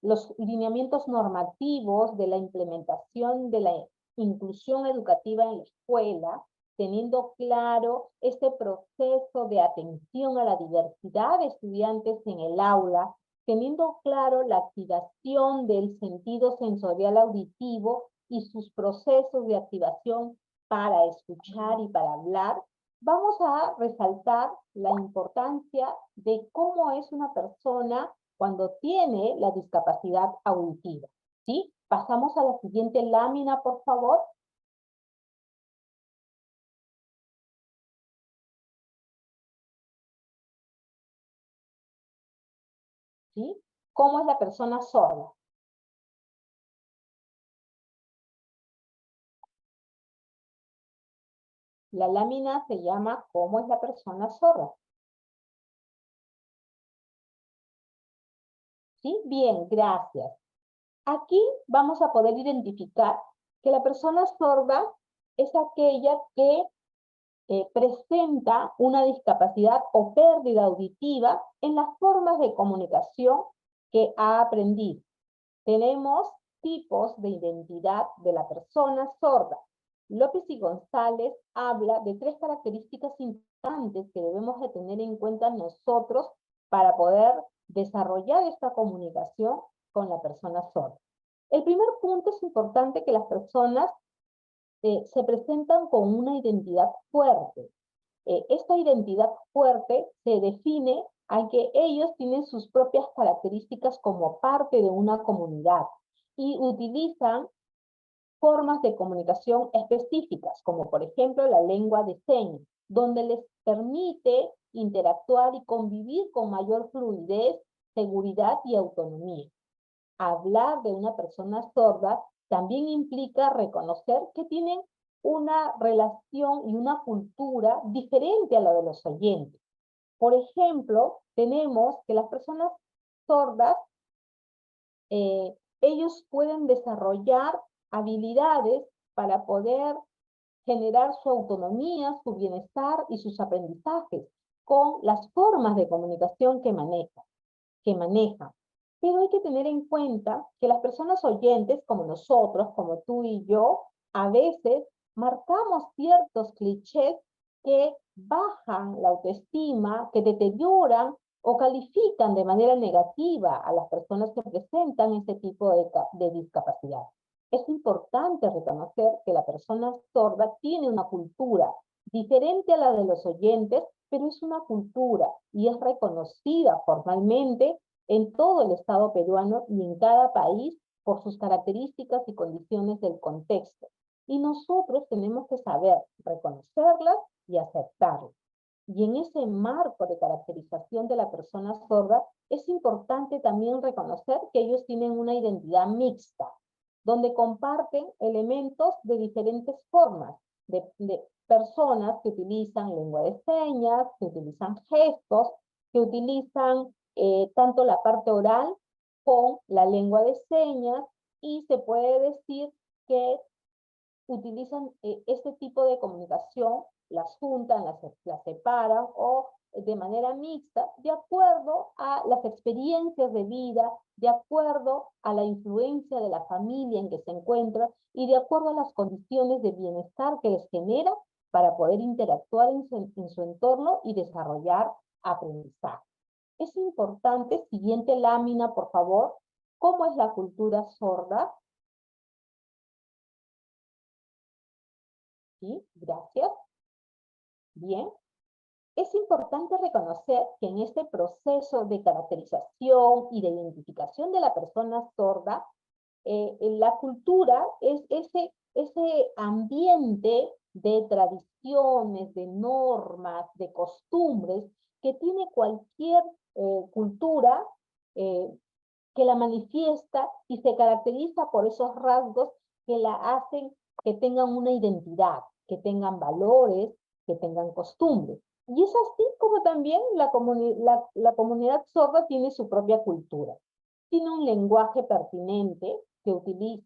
los lineamientos normativos de la implementación de la inclusión educativa en la escuela, teniendo claro este proceso de atención a la diversidad de estudiantes en el aula, teniendo claro la activación del sentido sensorial auditivo y sus procesos de activación para escuchar y para hablar, vamos a resaltar la importancia de cómo es una persona cuando tiene la discapacidad auditiva, ¿sí? Pasamos a la siguiente lámina, por favor. ¿Sí? ¿Cómo es la persona sorda? La lámina se llama ¿Cómo es la persona sorda? ¿Sí? Bien, gracias. Aquí vamos a poder identificar que la persona sorda es aquella que presenta una discapacidad o pérdida auditiva en las formas de comunicación que ha aprendido. Tenemos tipos de identidad de la persona sorda. López y González habla de 3 características importantes que debemos de tener en cuenta nosotros para poder desarrollar esta comunicación con la persona sorda. El primer punto es importante que las personas se presentan con una identidad fuerte. Esta identidad fuerte se define a que ellos tienen sus propias características como parte de una comunidad y utilizan formas de comunicación específicas, como por ejemplo la lengua de señas, donde les permite interactuar y convivir con mayor fluidez, seguridad y autonomía. Hablar de una persona sorda también implica reconocer que tienen una relación y una cultura diferente a la de los oyentes. Por ejemplo, tenemos que las personas sordas, ellos pueden desarrollar habilidades para poder generar su autonomía, su bienestar y sus aprendizajes con las formas de comunicación que manejan. Pero hay que tener en cuenta que las personas oyentes, como nosotros, como tú y yo, a veces marcamos ciertos clichés que bajan la autoestima, que deterioran o califican de manera negativa a las personas que presentan este tipo de discapacidad. Es importante reconocer que la persona sorda tiene una cultura diferente a la de los oyentes, pero es una cultura y es reconocida formalmente en todo el Estado peruano y en cada país por sus características y condiciones del contexto. Y nosotros tenemos que saber reconocerlas y aceptarlas. Y en ese marco de caracterización de la persona sorda, es importante también reconocer que ellos tienen una identidad mixta, donde comparten elementos de diferentes formas, de personas que utilizan lengua de señas, que utilizan gestos, que utilizan tanto la parte oral con la lengua de señas, y se puede decir que utilizan este tipo de comunicación, las juntan, las separan o de manera mixta, de acuerdo a las experiencias de vida, de acuerdo a la influencia de la familia en que se encuentran y de acuerdo a las condiciones de bienestar que les genera para poder interactuar en su entorno y desarrollar aprendizaje. Es importante, siguiente lámina, por favor, ¿cómo es la cultura sorda? Sí, gracias. Bien. Es importante reconocer que en este proceso de caracterización y de identificación de la persona sorda, la cultura es ese ambiente de tradiciones, de normas, de costumbres que tiene cualquier cultura que la manifiesta y se caracteriza por esos rasgos que la hacen que tengan una identidad, que tengan valores, que tengan costumbres. Y es así como también la comunidad sorda tiene su propia cultura. Tiene un lenguaje pertinente que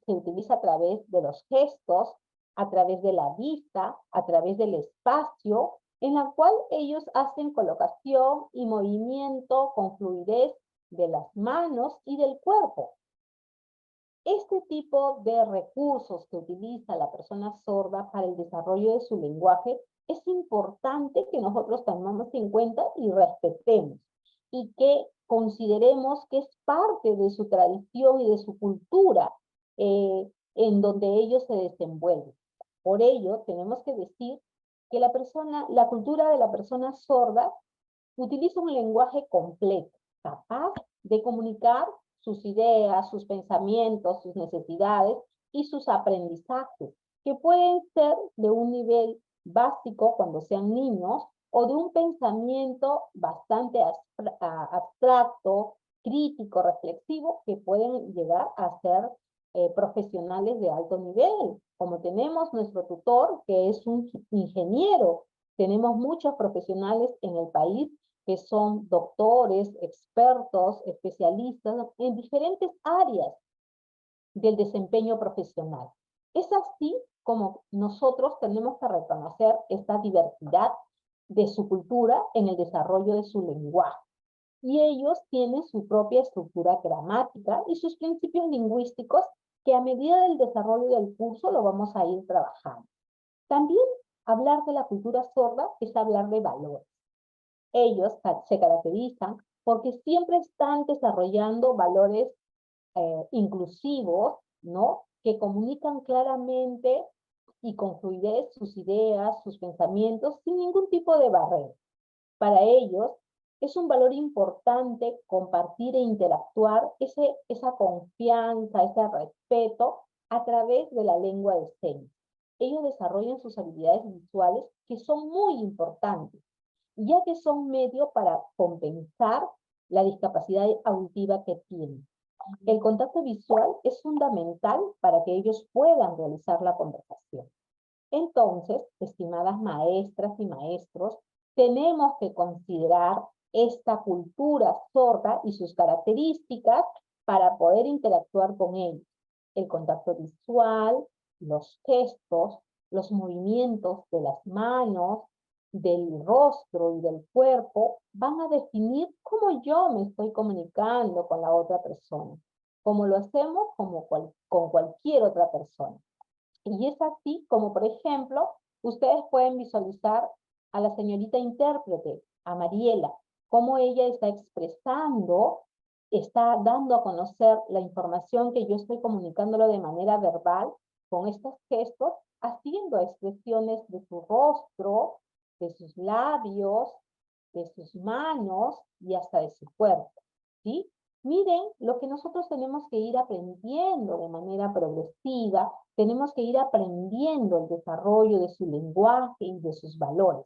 se utiliza a través de los gestos, a través de la vista, a través del espacio, en la cual ellos hacen colocación y movimiento con fluidez de las manos y del cuerpo. Este tipo de recursos que utiliza la persona sorda para el desarrollo de su lenguaje es importante que nosotros tomemos en cuenta y respetemos, y que consideremos que es parte de su tradición y de su cultura en donde ellos se desenvuelven. Por ello, tenemos que decir que la cultura de la persona sorda utiliza un lenguaje completo, capaz de comunicar sus ideas, sus pensamientos, sus necesidades y sus aprendizajes, que pueden ser de un nivel básico cuando sean niños o de un pensamiento bastante abstracto, crítico, reflexivo, que pueden llegar a ser profesionales de alto nivel, como tenemos nuestro tutor, que es un ingeniero. Tenemos muchos profesionales en el país que son doctores, expertos, especialistas en diferentes áreas del desempeño profesional. Es así como nosotros tenemos que reconocer esta diversidad de su cultura en el desarrollo de su lenguaje. Y ellos tienen su propia estructura gramática y sus principios lingüísticos que a medida del desarrollo del curso lo vamos a ir trabajando. También hablar de la cultura sorda es hablar de valores. Ellos se caracterizan porque siempre están desarrollando valores inclusivos, ¿no? Que comunican claramente y con fluidez sus ideas, sus pensamientos, sin ningún tipo de barrera. Para ellos es un valor importante compartir e interactuar esa confianza, ese respeto a través de la lengua de señas. Ellos desarrollan sus habilidades visuales que son muy importantes, ya que son medio para compensar la discapacidad auditiva que tienen. El contacto visual es fundamental para que ellos puedan realizar la conversación. Entonces, estimadas maestras y maestros, tenemos que considerar esta cultura sorda y sus características para poder interactuar con ellos. El contacto visual, los gestos, los movimientos de las manos, del rostro y del cuerpo van a definir cómo yo me estoy comunicando con la otra persona, como lo hacemos con cualquier otra persona. Y es así como, por ejemplo, ustedes pueden visualizar a la señorita intérprete, a Mariela, cómo ella está expresando, está dando a conocer la información que yo estoy comunicándolo de manera verbal, con estos gestos, haciendo expresiones de su rostro, de sus labios, de sus manos y hasta de su cuerpo, ¿sí? Miren lo que nosotros tenemos que ir aprendiendo de manera progresiva, tenemos que ir aprendiendo el desarrollo de su lenguaje y de sus valores.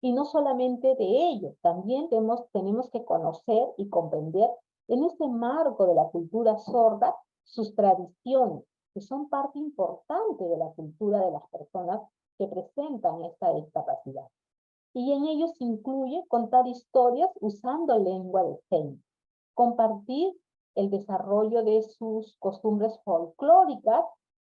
Y no solamente de ello, también tenemos que conocer y comprender en este marco de la cultura sorda sus tradiciones, que son parte importante de la cultura de las personas que presentan esta discapacidad. Y en ellos incluye contar historias usando lengua de señas, compartir el desarrollo de sus costumbres folclóricas,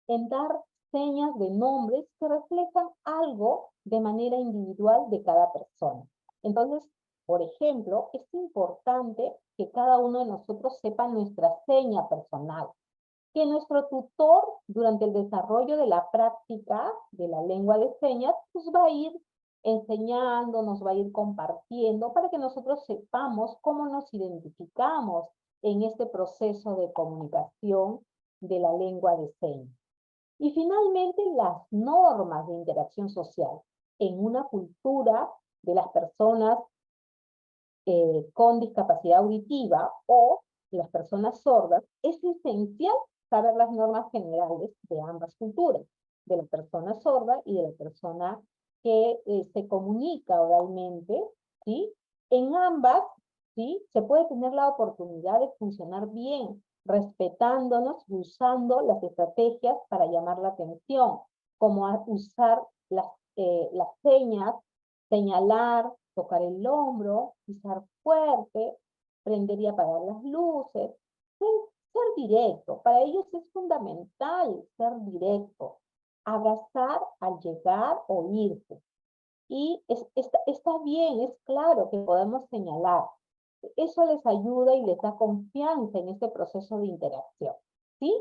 en dar señas de nombres que reflejan algo de manera individual de cada persona. Entonces, por ejemplo, es importante que cada uno de nosotros sepa nuestra seña personal, que nuestro tutor durante el desarrollo de la práctica de la lengua de señas pues va a ir enseñando, nos va a ir compartiendo para que nosotros sepamos cómo nos identificamos en este proceso de comunicación de la lengua de señas. Y finalmente, las normas de interacción social. En una cultura de las personas con discapacidad auditiva o las personas sordas, es esencial saber las normas generales de ambas culturas, de la persona sorda y de la persona que se comunica oralmente, ¿sí? En ambas, ¿sí? Se puede tener la oportunidad de funcionar bien, respetándonos y usando las estrategias para llamar la atención, como usar las señas, señalar, tocar el hombro, pisar fuerte, prender y apagar las luces, ser directo. Para ellos es fundamental ser directo, abrazar al llegar o irse. Y está bien, es claro que podemos señalar. Eso les ayuda y les da confianza en este proceso de interacción, ¿sí?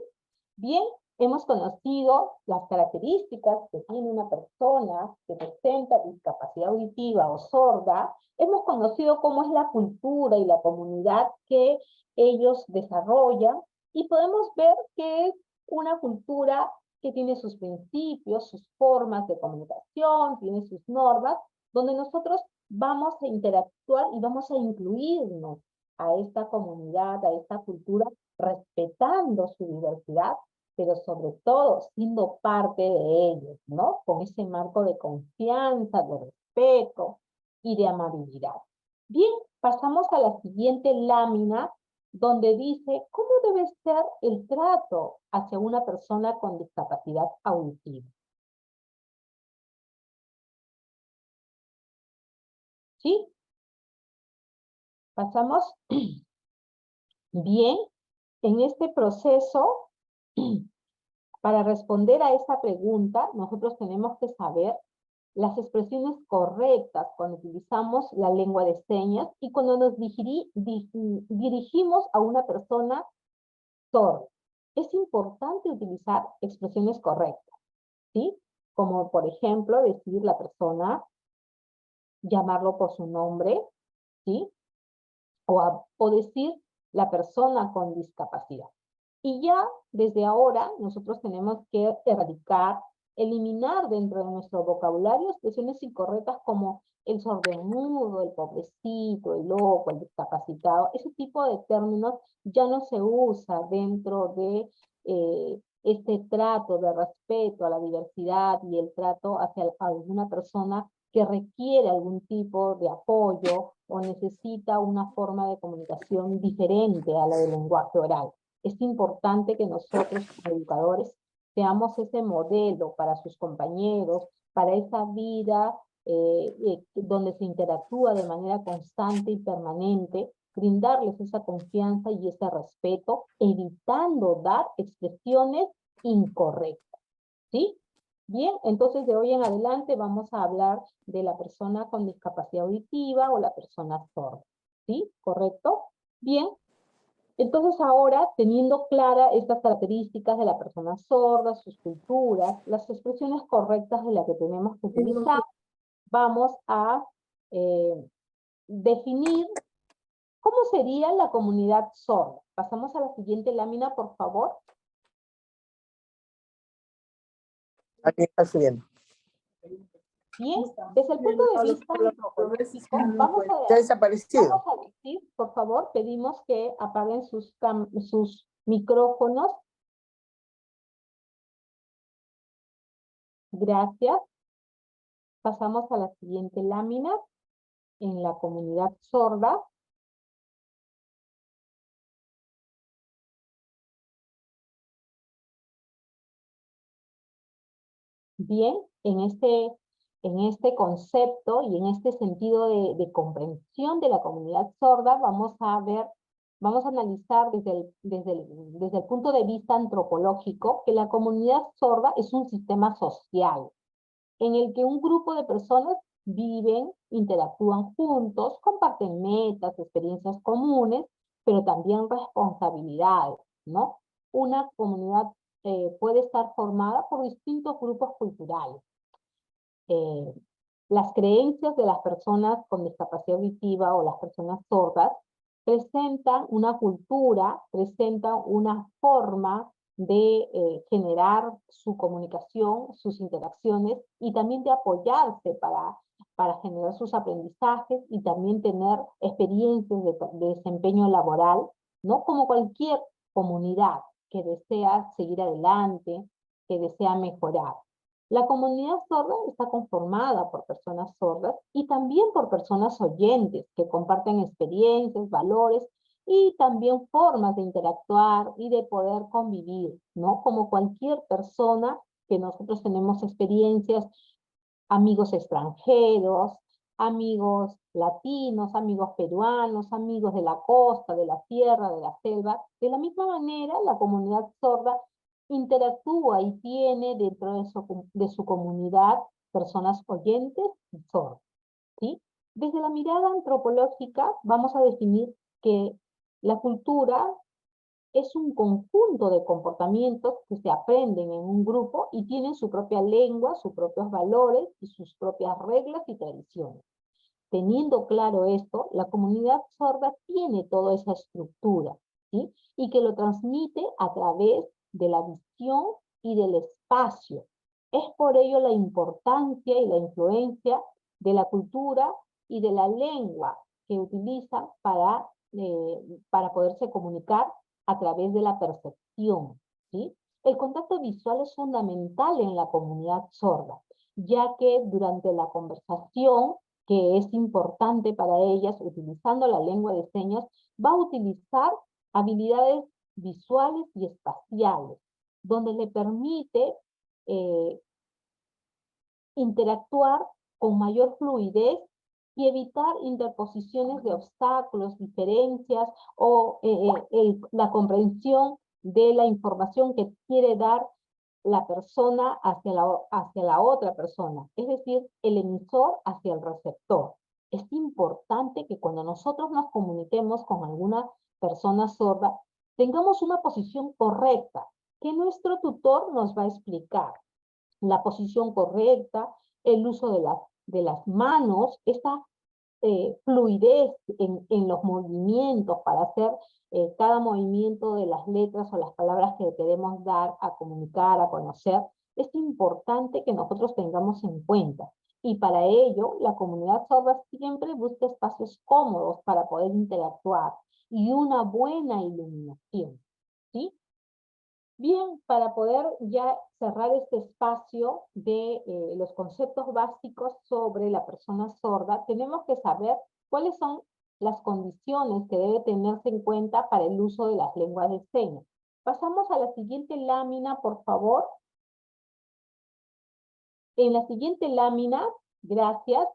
Bien, hemos conocido las características que tiene una persona que presenta discapacidad auditiva o sorda. Hemos conocido cómo es la cultura y la comunidad que ellos desarrollan y podemos ver que es una cultura que tiene sus principios, sus formas de comunicación, tiene sus normas, donde nosotros vamos a interactuar y vamos a incluirnos a esta comunidad, a esta cultura, respetando su diversidad, pero sobre todo siendo parte de ellos, ¿no? Con ese marco de confianza, de respeto y de amabilidad. Bien, pasamos a la siguiente lámina, donde dice cómo debe ser el trato hacia una persona con discapacidad auditiva. ¿Sí? Pasamos. Bien, en este proceso, para responder a esta pregunta, nosotros tenemos que saber las expresiones correctas cuando utilizamos la lengua de señas y cuando nos dirigimos a una persona sorda. Es importante utilizar expresiones correctas, ¿sí? Como por ejemplo decir la persona, llamarlo por su nombre, ¿sí? O decir la persona con discapacidad. Y ya desde ahora nosotros tenemos que erradicar, eliminar dentro de nuestro vocabulario expresiones incorrectas como el sordomudo, el pobrecito, el loco, el discapacitado. Ese tipo de términos ya no se usa dentro de este trato de respeto a la diversidad y el trato hacia alguna persona que requiere algún tipo de apoyo o necesita una forma de comunicación diferente a la del lenguaje oral. Es importante que nosotros, como educadores, seamos ese modelo para sus compañeros, para esa vida donde se interactúa de manera constante y permanente, brindarles esa confianza y ese respeto, evitando dar expresiones incorrectas, ¿sí? Bien, entonces de hoy en adelante vamos a hablar de la persona con discapacidad auditiva o la persona sorda, ¿sí? ¿Correcto? Bien. Entonces ahora, teniendo claras estas características de la persona sorda, sus culturas, las expresiones correctas de las que tenemos que utilizar, vamos a definir cómo sería la comunidad sorda. Pasamos a la siguiente lámina, por favor. Aquí está subiendo. Bien, desde el punto de vista antropológico, vamos Ya ha desaparecido. a decir, por favor, pedimos que apaguen sus micrófonos. Gracias. Pasamos a la siguiente lámina, en la comunidad sorda. Bien, en este concepto y en este sentido de comprensión de la comunidad sorda, vamos a analizar desde el punto de vista antropológico que la comunidad sorda es un sistema social en el que un grupo de personas viven, interactúan juntos, comparten metas, experiencias comunes, pero también responsabilidades, ¿no? Una comunidad puede estar formada por distintos grupos culturales. Las creencias de las personas con discapacidad auditiva o las personas sordas presentan una cultura, presentan una forma de generar su comunicación, sus interacciones y también de apoyarse para generar sus aprendizajes y también tener experiencias de desempeño laboral, ¿no? Como cualquier comunidad que desea seguir adelante, que desea mejorar. La comunidad sorda está conformada por personas sordas y también por personas oyentes que comparten experiencias, valores y también formas de interactuar y de poder convivir, ¿no? Como cualquier persona que nosotros tenemos experiencias, amigos extranjeros, amigos latinos, amigos peruanos, amigos de la costa, de la sierra, de la selva. De la misma manera, la comunidad sorda interactúa y tiene dentro de su comunidad personas oyentes y sordas, ¿sí? Desde la mirada antropológica vamos a definir que la cultura es un conjunto de comportamientos que se aprenden en un grupo y tienen su propia lengua, sus propios valores y sus propias reglas y tradiciones. Teniendo claro esto, la comunidad sorda tiene toda esa estructura, ¿sí? Y que lo transmite a través de la visión y del espacio. Es por ello la importancia y la influencia de la cultura y de la lengua que utilizan para poderse comunicar a través de la percepción, ¿sí? El contacto visual es fundamental en la comunidad sorda, ya que durante la conversación, que es importante para ellas, utilizando la lengua de señas, va a utilizar habilidades visuales y espaciales, donde le permite interactuar con mayor fluidez y evitar interposiciones de obstáculos, diferencias o la comprensión de la información que quiere dar la persona hacia la otra persona, es decir, el emisor hacia el receptor. Es importante que cuando nosotros nos comuniquemos con alguna persona sorda, tengamos una posición correcta, que nuestro tutor nos va a explicar. La posición correcta, el uso de las manos, esta fluidez en los movimientos para hacer cada movimiento de las letras o las palabras que queremos dar a comunicar, a conocer, es importante que nosotros tengamos en cuenta. Y para ello, la comunidad sorda siempre busca espacios cómodos para poder interactuar y una buena iluminación, ¿sí? Bien, para poder ya cerrar este espacio de los conceptos básicos sobre la persona sorda, tenemos que saber cuáles son las condiciones que debe tenerse en cuenta para el uso de las lenguas de señas. Pasamos a la siguiente lámina, por favor. En la siguiente lámina, gracias,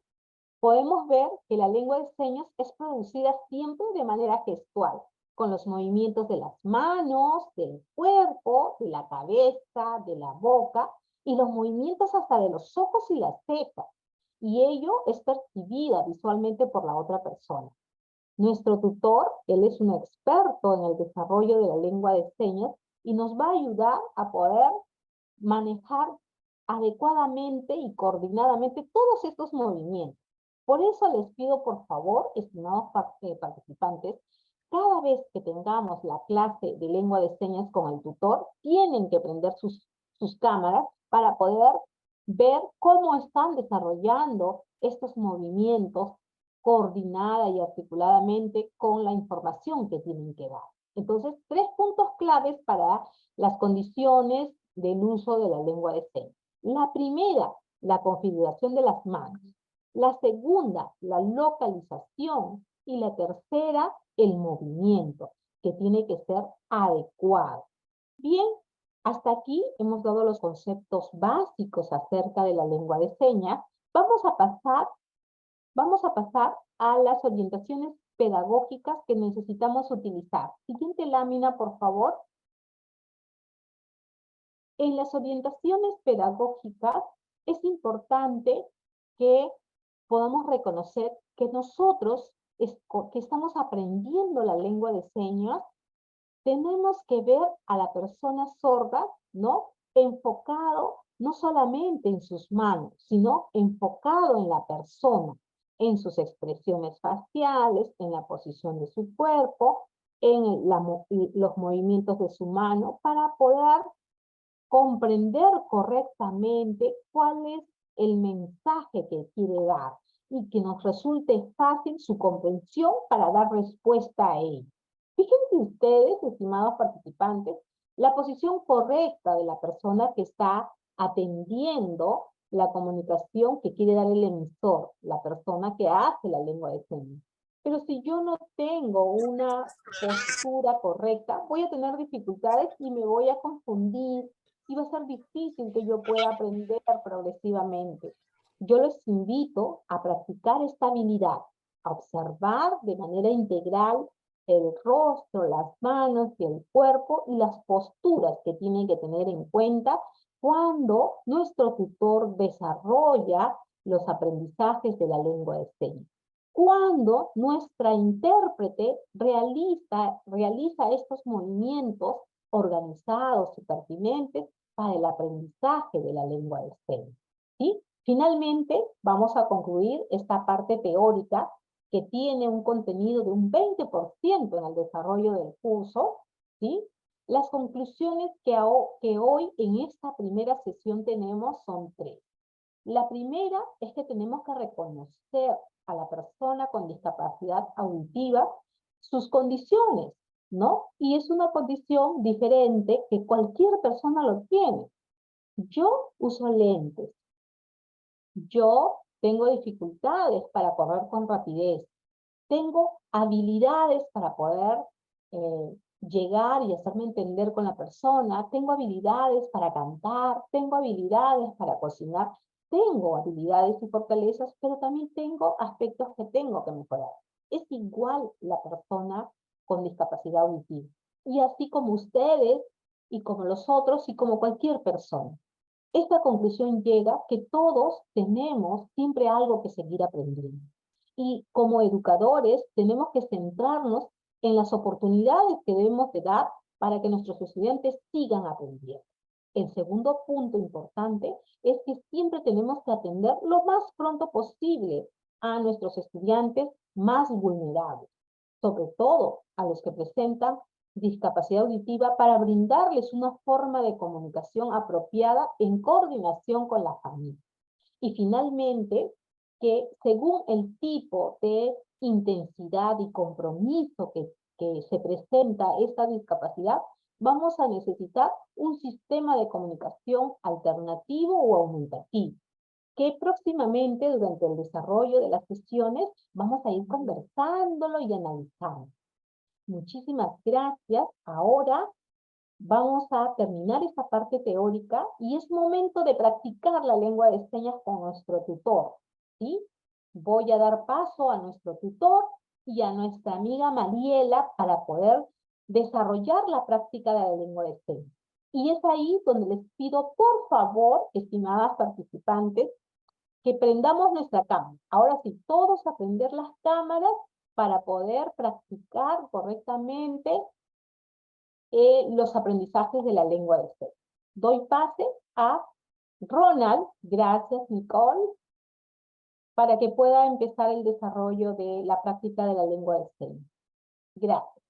podemos ver que la lengua de señas es producida siempre de manera gestual, con los movimientos de las manos, del cuerpo, de la cabeza, de la boca, y los movimientos hasta de los ojos y las cejas. Y ello es percibida visualmente por la otra persona. Nuestro tutor, él es un experto en el desarrollo de la lengua de señas y nos va a ayudar a poder manejar adecuadamente y coordinadamente todos estos movimientos. Por eso les pido, por favor, estimados participantes, cada vez que tengamos la clase de lengua de señas con el tutor, tienen que prender sus cámaras para poder ver cómo están desarrollando estos movimientos coordinada y articuladamente con la información que tienen que dar. Entonces, 3 puntos claves para las condiciones del uso de la lengua de señas. La primera, la configuración de las manos. La segunda, la localización. Y la tercera, el movimiento, que tiene que ser adecuado. Bien, hasta aquí hemos dado los conceptos básicos acerca de la lengua de señas. Vamos a pasar a las orientaciones pedagógicas que necesitamos utilizar. Siguiente lámina, por favor. En las orientaciones pedagógicas es importante que podamos reconocer que nosotros, que estamos aprendiendo la lengua de señas, tenemos que ver a la persona sorda, ¿no? Enfocado no solamente en sus manos, sino enfocado en la persona, en sus expresiones faciales, en la posición de su cuerpo, en los movimientos de su mano, para poder comprender correctamente cuál es el mensaje que quiere dar y que nos resulte fácil su comprensión para dar respuesta a ello. Fíjense ustedes, estimados participantes, la posición correcta de la persona que está atendiendo la comunicación que quiere dar el emisor, la persona que hace la lengua de señas. Pero si yo no tengo una postura correcta, voy a tener dificultades y me voy a confundir y va a ser difícil que yo pueda aprender progresivamente. Yo les invito a practicar esta habilidad, a observar de manera integral el rostro, las manos y el cuerpo y las posturas que tienen que tener en cuenta cuando nuestro tutor desarrolla los aprendizajes de la lengua de señas. Cuando nuestra intérprete realiza estos movimientos organizados y pertinentes para el aprendizaje de la lengua de señas, ¿sí? Finalmente, vamos a concluir esta parte teórica que tiene un contenido de un 20% en el desarrollo del curso, ¿sí? Las conclusiones que hoy en esta primera sesión tenemos son 3. La primera es que tenemos que reconocer a la persona con discapacidad auditiva sus condiciones, ¿no? Y es una condición diferente que cualquier persona lo tiene. Yo uso lentes. Yo tengo dificultades para correr con rapidez. Tengo habilidades para poder llegar y hacerme entender con la persona. Tengo habilidades para cantar. Tengo habilidades para cocinar. Tengo habilidades y fortalezas, pero también tengo aspectos que tengo que mejorar. Es igual la persona con discapacidad auditiva. Y así como ustedes, y como los otros, y como cualquier persona. Esta conclusión llega que todos tenemos siempre algo que seguir aprendiendo. Y como educadores tenemos que centrarnos en las oportunidades que debemos de dar para que nuestros estudiantes sigan aprendiendo. El segundo punto importante es que siempre tenemos que atender lo más pronto posible a nuestros estudiantes más vulnerables, sobre todo a los que presentan discapacidad auditiva, para brindarles una forma de comunicación apropiada en coordinación con la familia. Y finalmente, que según el tipo de intensidad y compromiso que se presenta esta discapacidad, vamos a necesitar un sistema de comunicación alternativo o aumentativo, que próximamente durante el desarrollo de las sesiones vamos a ir conversándolo y analizando. Muchísimas gracias. Ahora vamos a terminar esta parte teórica y es momento de practicar la lengua de señas con nuestro tutor, ¿sí? Voy a dar paso a nuestro tutor y a nuestra amiga Mariela para poder desarrollar la práctica de la lengua de señas. Y es ahí donde les pido, por favor, estimadas participantes, que prendamos nuestra cámara. Ahora sí, todos a prender las cámaras para poder practicar correctamente los aprendizajes de la lengua de señas. Doy pase a Ronald, gracias Nicole, para que pueda empezar el desarrollo de la práctica de la lengua de señas. Gracias.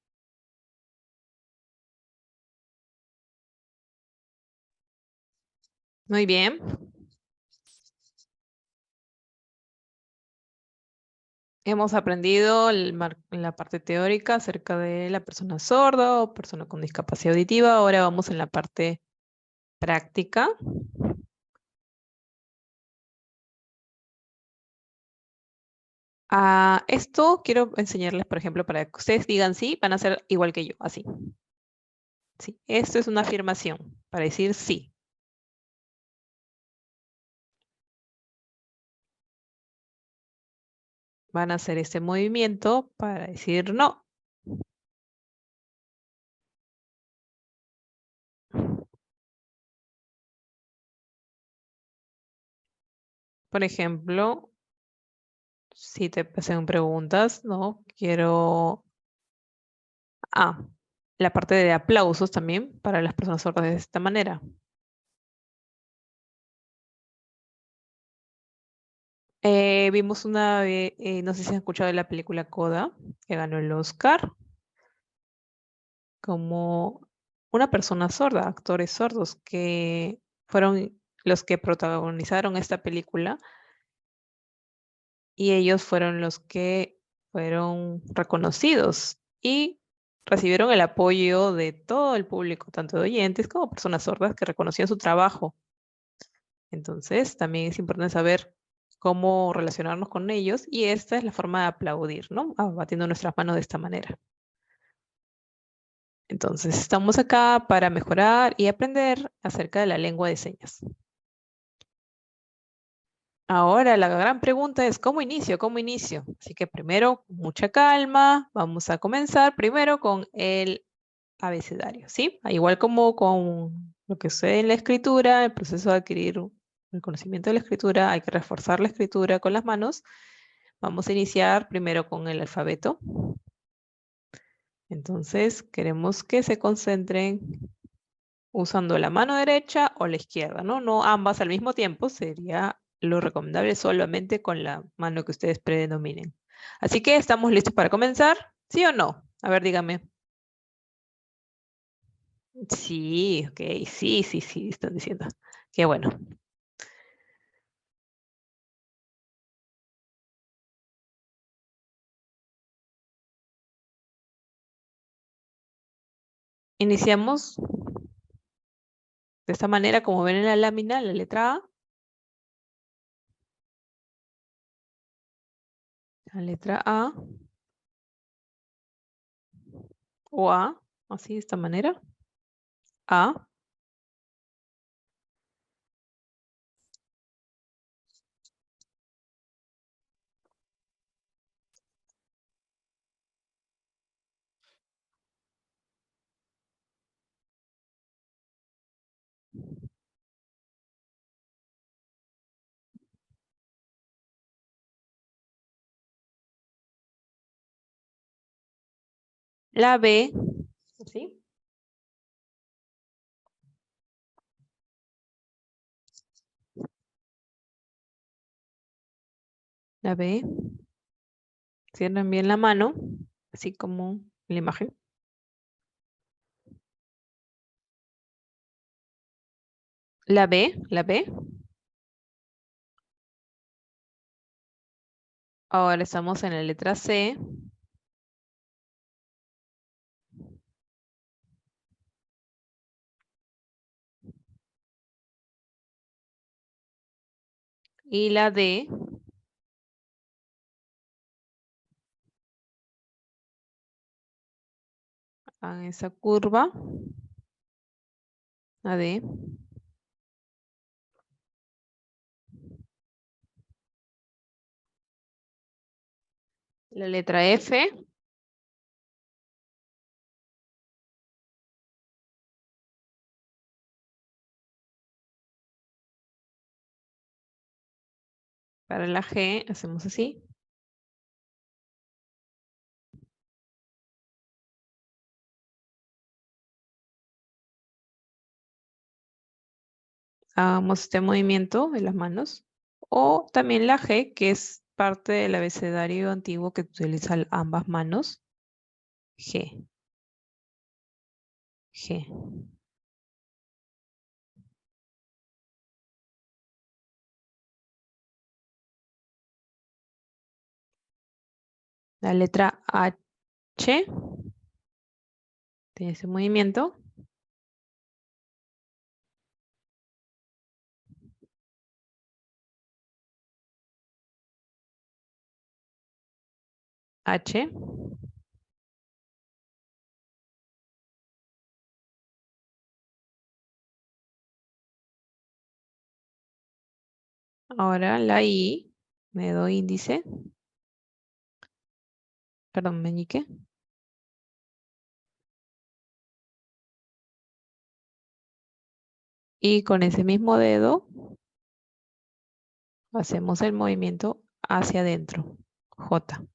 Muy bien. Hemos aprendido la parte teórica acerca de la persona sorda o persona con discapacidad auditiva. Ahora vamos en la parte práctica. Esto quiero enseñarles, por ejemplo, para que ustedes digan sí, van a ser igual que yo, así. Sí, esto es una afirmación para decir sí. Van a hacer este movimiento para decir no. Por ejemplo, si te hacen preguntas, no, quiero... la parte de aplausos también para las personas sordas de esta manera. Vimos una vez, no sé si han escuchado de la película Coda, que ganó el Oscar, como una persona sorda, actores sordos, que fueron los que protagonizaron esta película, y ellos fueron los que fueron reconocidos y recibieron el apoyo de todo el público, tanto de oyentes como personas sordas que reconocían su trabajo. Entonces, también es importante saber cómo relacionarnos con ellos, y esta es la forma de aplaudir, ¿no? Batiendo nuestras manos de esta manera. Entonces, estamos acá para mejorar y aprender acerca de la lengua de señas. Ahora, la gran pregunta es, ¿cómo inicio? ¿Cómo inicio? Así que primero, con mucha calma, vamos a comenzar primero con el abecedario, ¿sí? Igual como con lo que sucede en la escritura, el proceso de adquirir el conocimiento de la escritura, hay que reforzar la escritura con las manos. Vamos a iniciar primero con el alfabeto. Entonces, queremos que se concentren usando la mano derecha o la izquierda, ¿no? No ambas al mismo tiempo, sería lo recomendable solamente con la mano que ustedes predominen. Así que, ¿estamos listos para comenzar? ¿Sí o no? A ver, díganme. Sí, ok, sí, sí, sí, están diciendo. Qué bueno. Iniciamos de esta manera, como ven en la lámina, la letra A. La letra A. O A, así de esta manera. A. La B, así. La B. Cierran bien la mano, así como en la imagen. La B, la B. Ahora estamos en la letra C. Y la D. Hagan esa curva. La D. La letra F. Para la G hacemos así. Hagamos este movimiento de las manos. O también la G, que es parte del abecedario antiguo que utiliza ambas manos. G. G. La letra H tiene ese movimiento. H. Ahora la I, dedo índice, perdón, meñique. Y con ese mismo dedo hacemos el movimiento hacia adentro. J.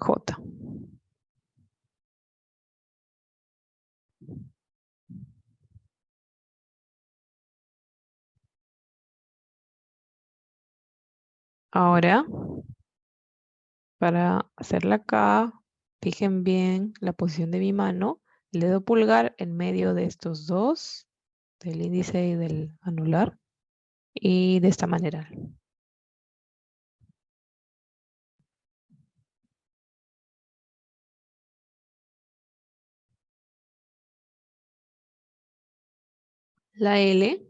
J. Ahora, para hacer la K, fijen bien la posición de mi mano. El dedo pulgar en medio de estos dos, del índice y del anular. Y de esta manera. La L.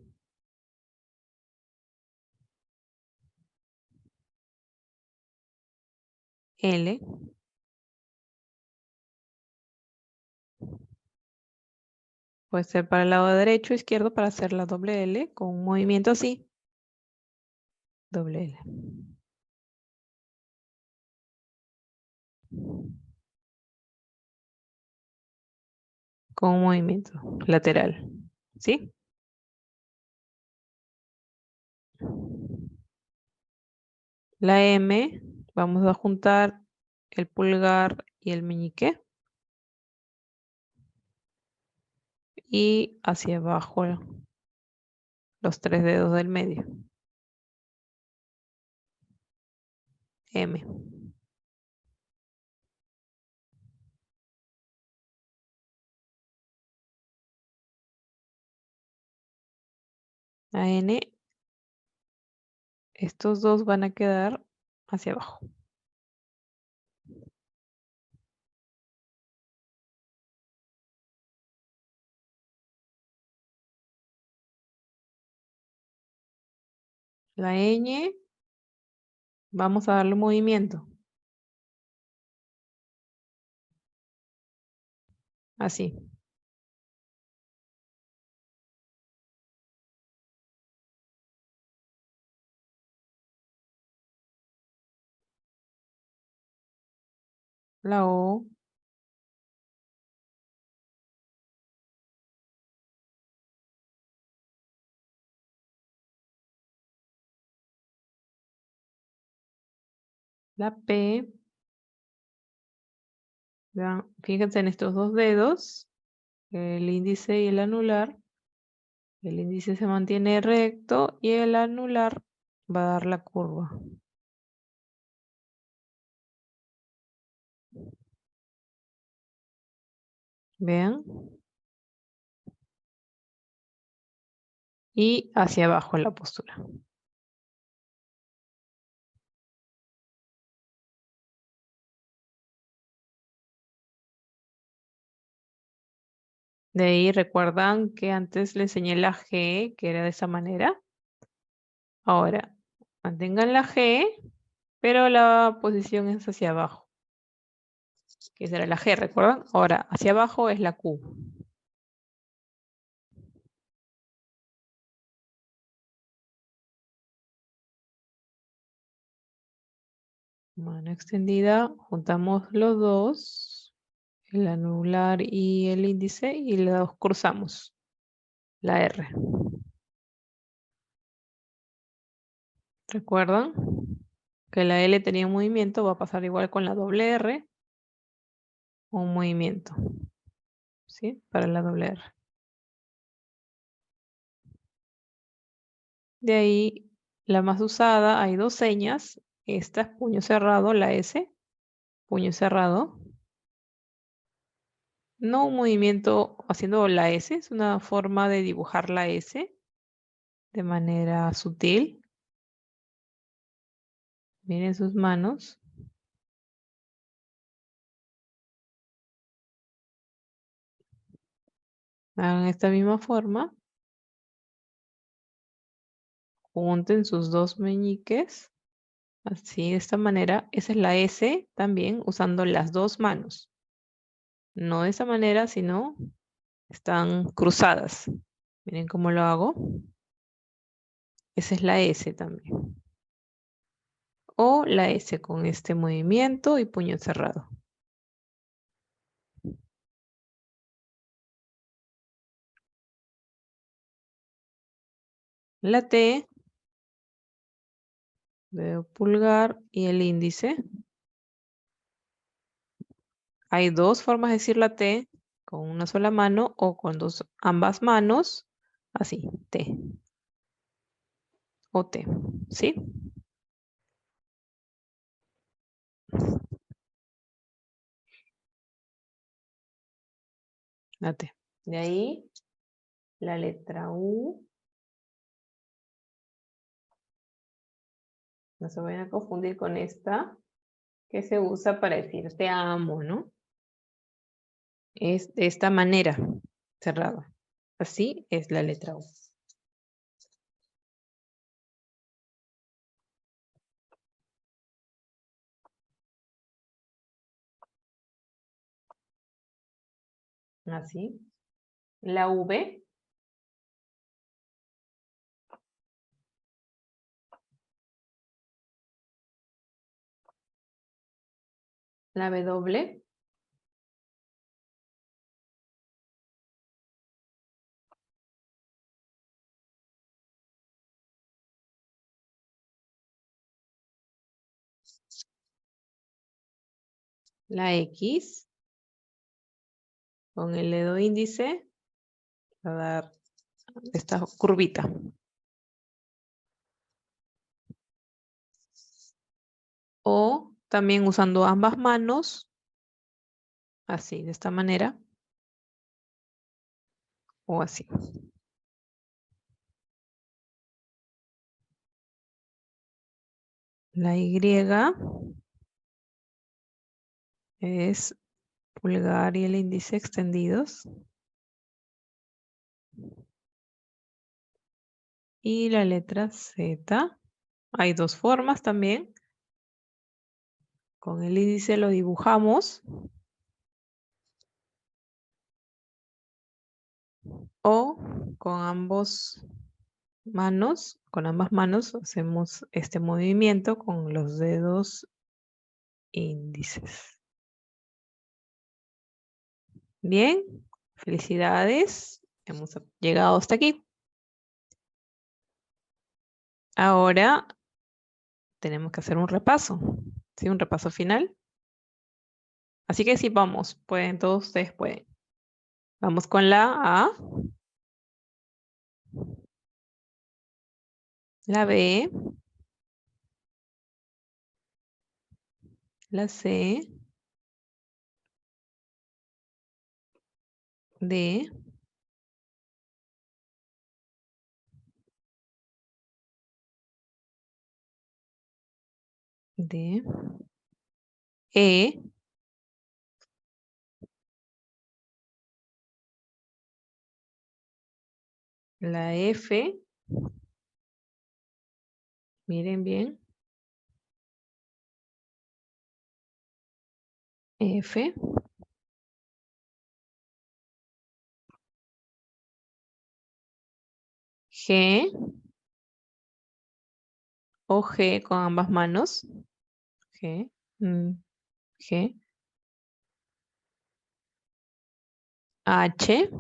L. Puede ser para el lado derecho o izquierdo para hacer la doble L con un movimiento así. Doble L. Con un movimiento lateral. ¿Sí? La M, vamos a juntar el pulgar y el meñique. Y hacia abajo los tres dedos del medio. M. A N, estos dos van a quedar hacia abajo. La ñ, vamos a darle movimiento. Así. La O. La P. Vean, fíjense en estos dos dedos, el índice y el anular. El índice se mantiene recto y el anular va a dar la curva. Vean. Y hacia abajo la postura. De ahí recuerdan que antes les enseñé la G, que era de esa manera. Ahora, mantengan la G, pero la posición es hacia abajo. Que será la G, ¿recuerdan? Ahora, hacia abajo es la Q. Mano extendida, juntamos los dos, el anular y el índice, y los cruzamos. La R. ¿Recuerdan? Que la L tenía un movimiento, va a pasar igual con la doble R. Un movimiento. ¿Sí? Para la doble R. De ahí, la más usada, hay dos señas. Esta es puño cerrado, la S. Puño cerrado. No un movimiento haciendo la S, es una forma de dibujar la S de manera sutil. Miren sus manos. Hagan esta misma forma. Junten sus dos meñiques. Así, de esta manera. Esa es la S también, usando las dos manos. No de esa manera, sino están cruzadas. Miren cómo lo hago. Esa es la S también. O la S con este movimiento y puño cerrado. La T, dedo pulgar y el índice. Hay dos formas de decir la T, con una sola mano o con ambas manos, así, T. O T, ¿sí? La T. De ahí, la letra U. No se vayan a confundir con esta, que se usa para decir te amo, ¿no? Es de esta manera, cerrada. Así es la letra U. Así. La V. La W. La X. Con el dedo índice va a dar esta curvita. O también usando ambas manos, así, de esta manera, o así. La Y es pulgar y el índice extendidos. Y la letra Z. Hay dos formas también. Con el índice lo dibujamos. O con ambas manos hacemos este movimiento con los dedos índices. Bien, felicidades. Hemos llegado hasta aquí. Ahora tenemos que hacer un repaso. ¿Sí? Un repaso final. Así que sí, vamos. Pueden, todos ustedes pueden. Vamos con la A. La B. La C. D. D. E. La F. Miren bien. F. G. O G con ambas manos. G. G. H.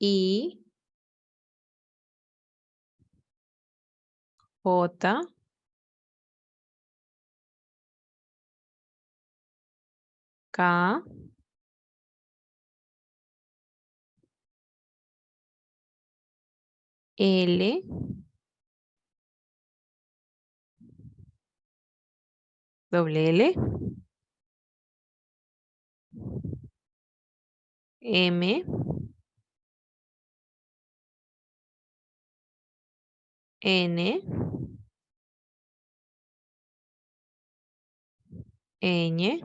I. J. K. L. Doble L. M. N. Ñ.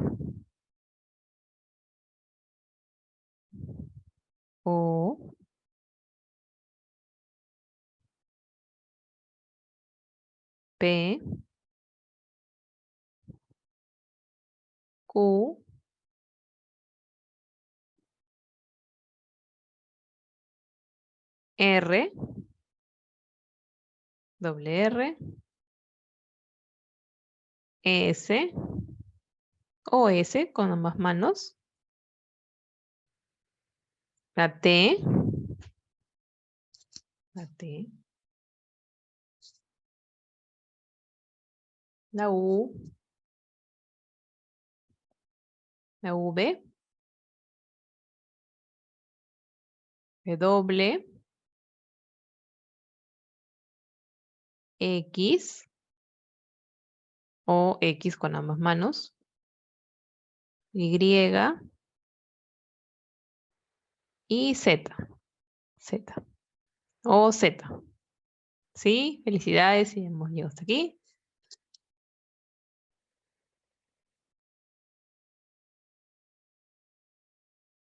O. P. Q. R. Doble R. S. O S con ambas manos. La T. La T. La U. La V. W. X. O X con ambas manos. Y. Y Z. Z. O Z. ¿Sí? Felicidades y hemos llegado hasta aquí.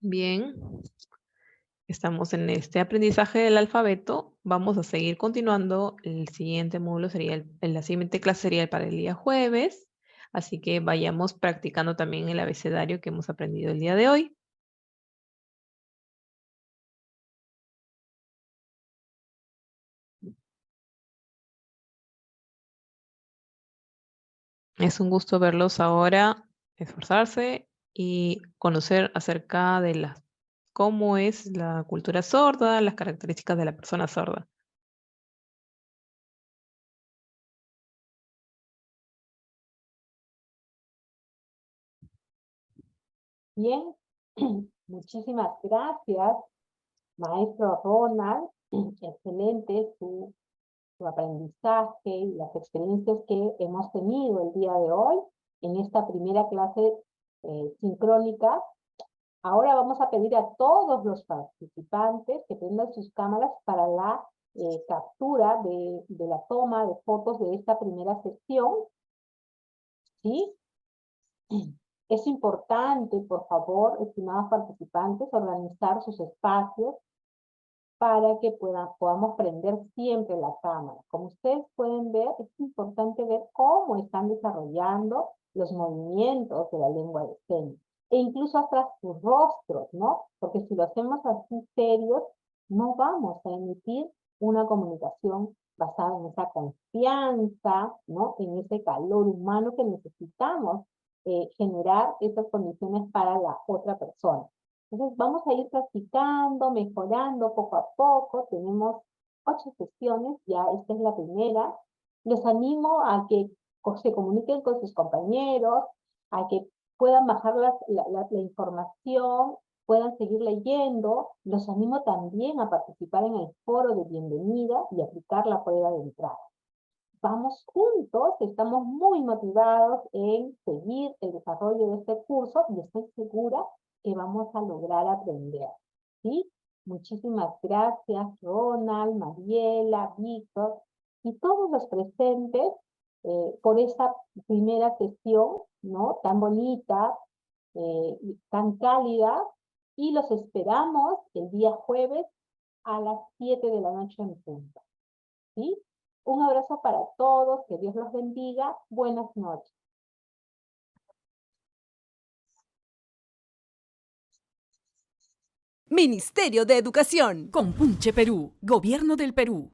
Bien. Estamos en este aprendizaje del alfabeto. Vamos a seguir continuando. El siguiente módulo sería, la siguiente clase sería para el día jueves. Así que vayamos practicando también el abecedario que hemos aprendido el día de hoy. Es un gusto verlos ahora esforzarse y conocer acerca de cómo es la cultura sorda, las características de la persona sorda. Bien, muchísimas gracias, maestro Ronald. Excelente su su aprendizaje y las experiencias que hemos tenido el día de hoy en esta primera clase sincrónica. Ahora vamos a pedir a todos los participantes que prendan sus cámaras para la captura de la toma de fotos de esta primera sesión. ¿Sí? Es importante, por favor, estimados participantes, organizar sus espacios para que podamos prender siempre la cámara. Como ustedes pueden ver, es importante ver cómo están desarrollando los movimientos de la lengua de señas, e incluso hasta sus rostros, ¿no? Porque si lo hacemos así serios, no vamos a emitir una comunicación basada en esa confianza, ¿no? En ese calor humano que necesitamos generar esas condiciones para la otra persona. Entonces vamos a ir practicando, mejorando poco a poco. Tenemos 8 sesiones, ya esta es la primera. Los animo a que se comuniquen con sus compañeros, a que puedan bajar la información, puedan seguir leyendo. Los animo también a participar en el foro de bienvenida y aplicar la prueba de entrada. Vamos juntos, estamos muy motivados en seguir el desarrollo de este curso y estoy segura que vamos a lograr aprender, ¿sí? Muchísimas gracias, Ronald, Mariela, Víctor y todos los presentes por esta primera sesión, ¿no? Tan bonita, tan cálida, y los esperamos el día jueves a las 7 de la noche en punto, ¿sí? Un abrazo para todos, que Dios los bendiga, buenas noches. Ministerio de Educación, Compunche Perú, Gobierno del Perú.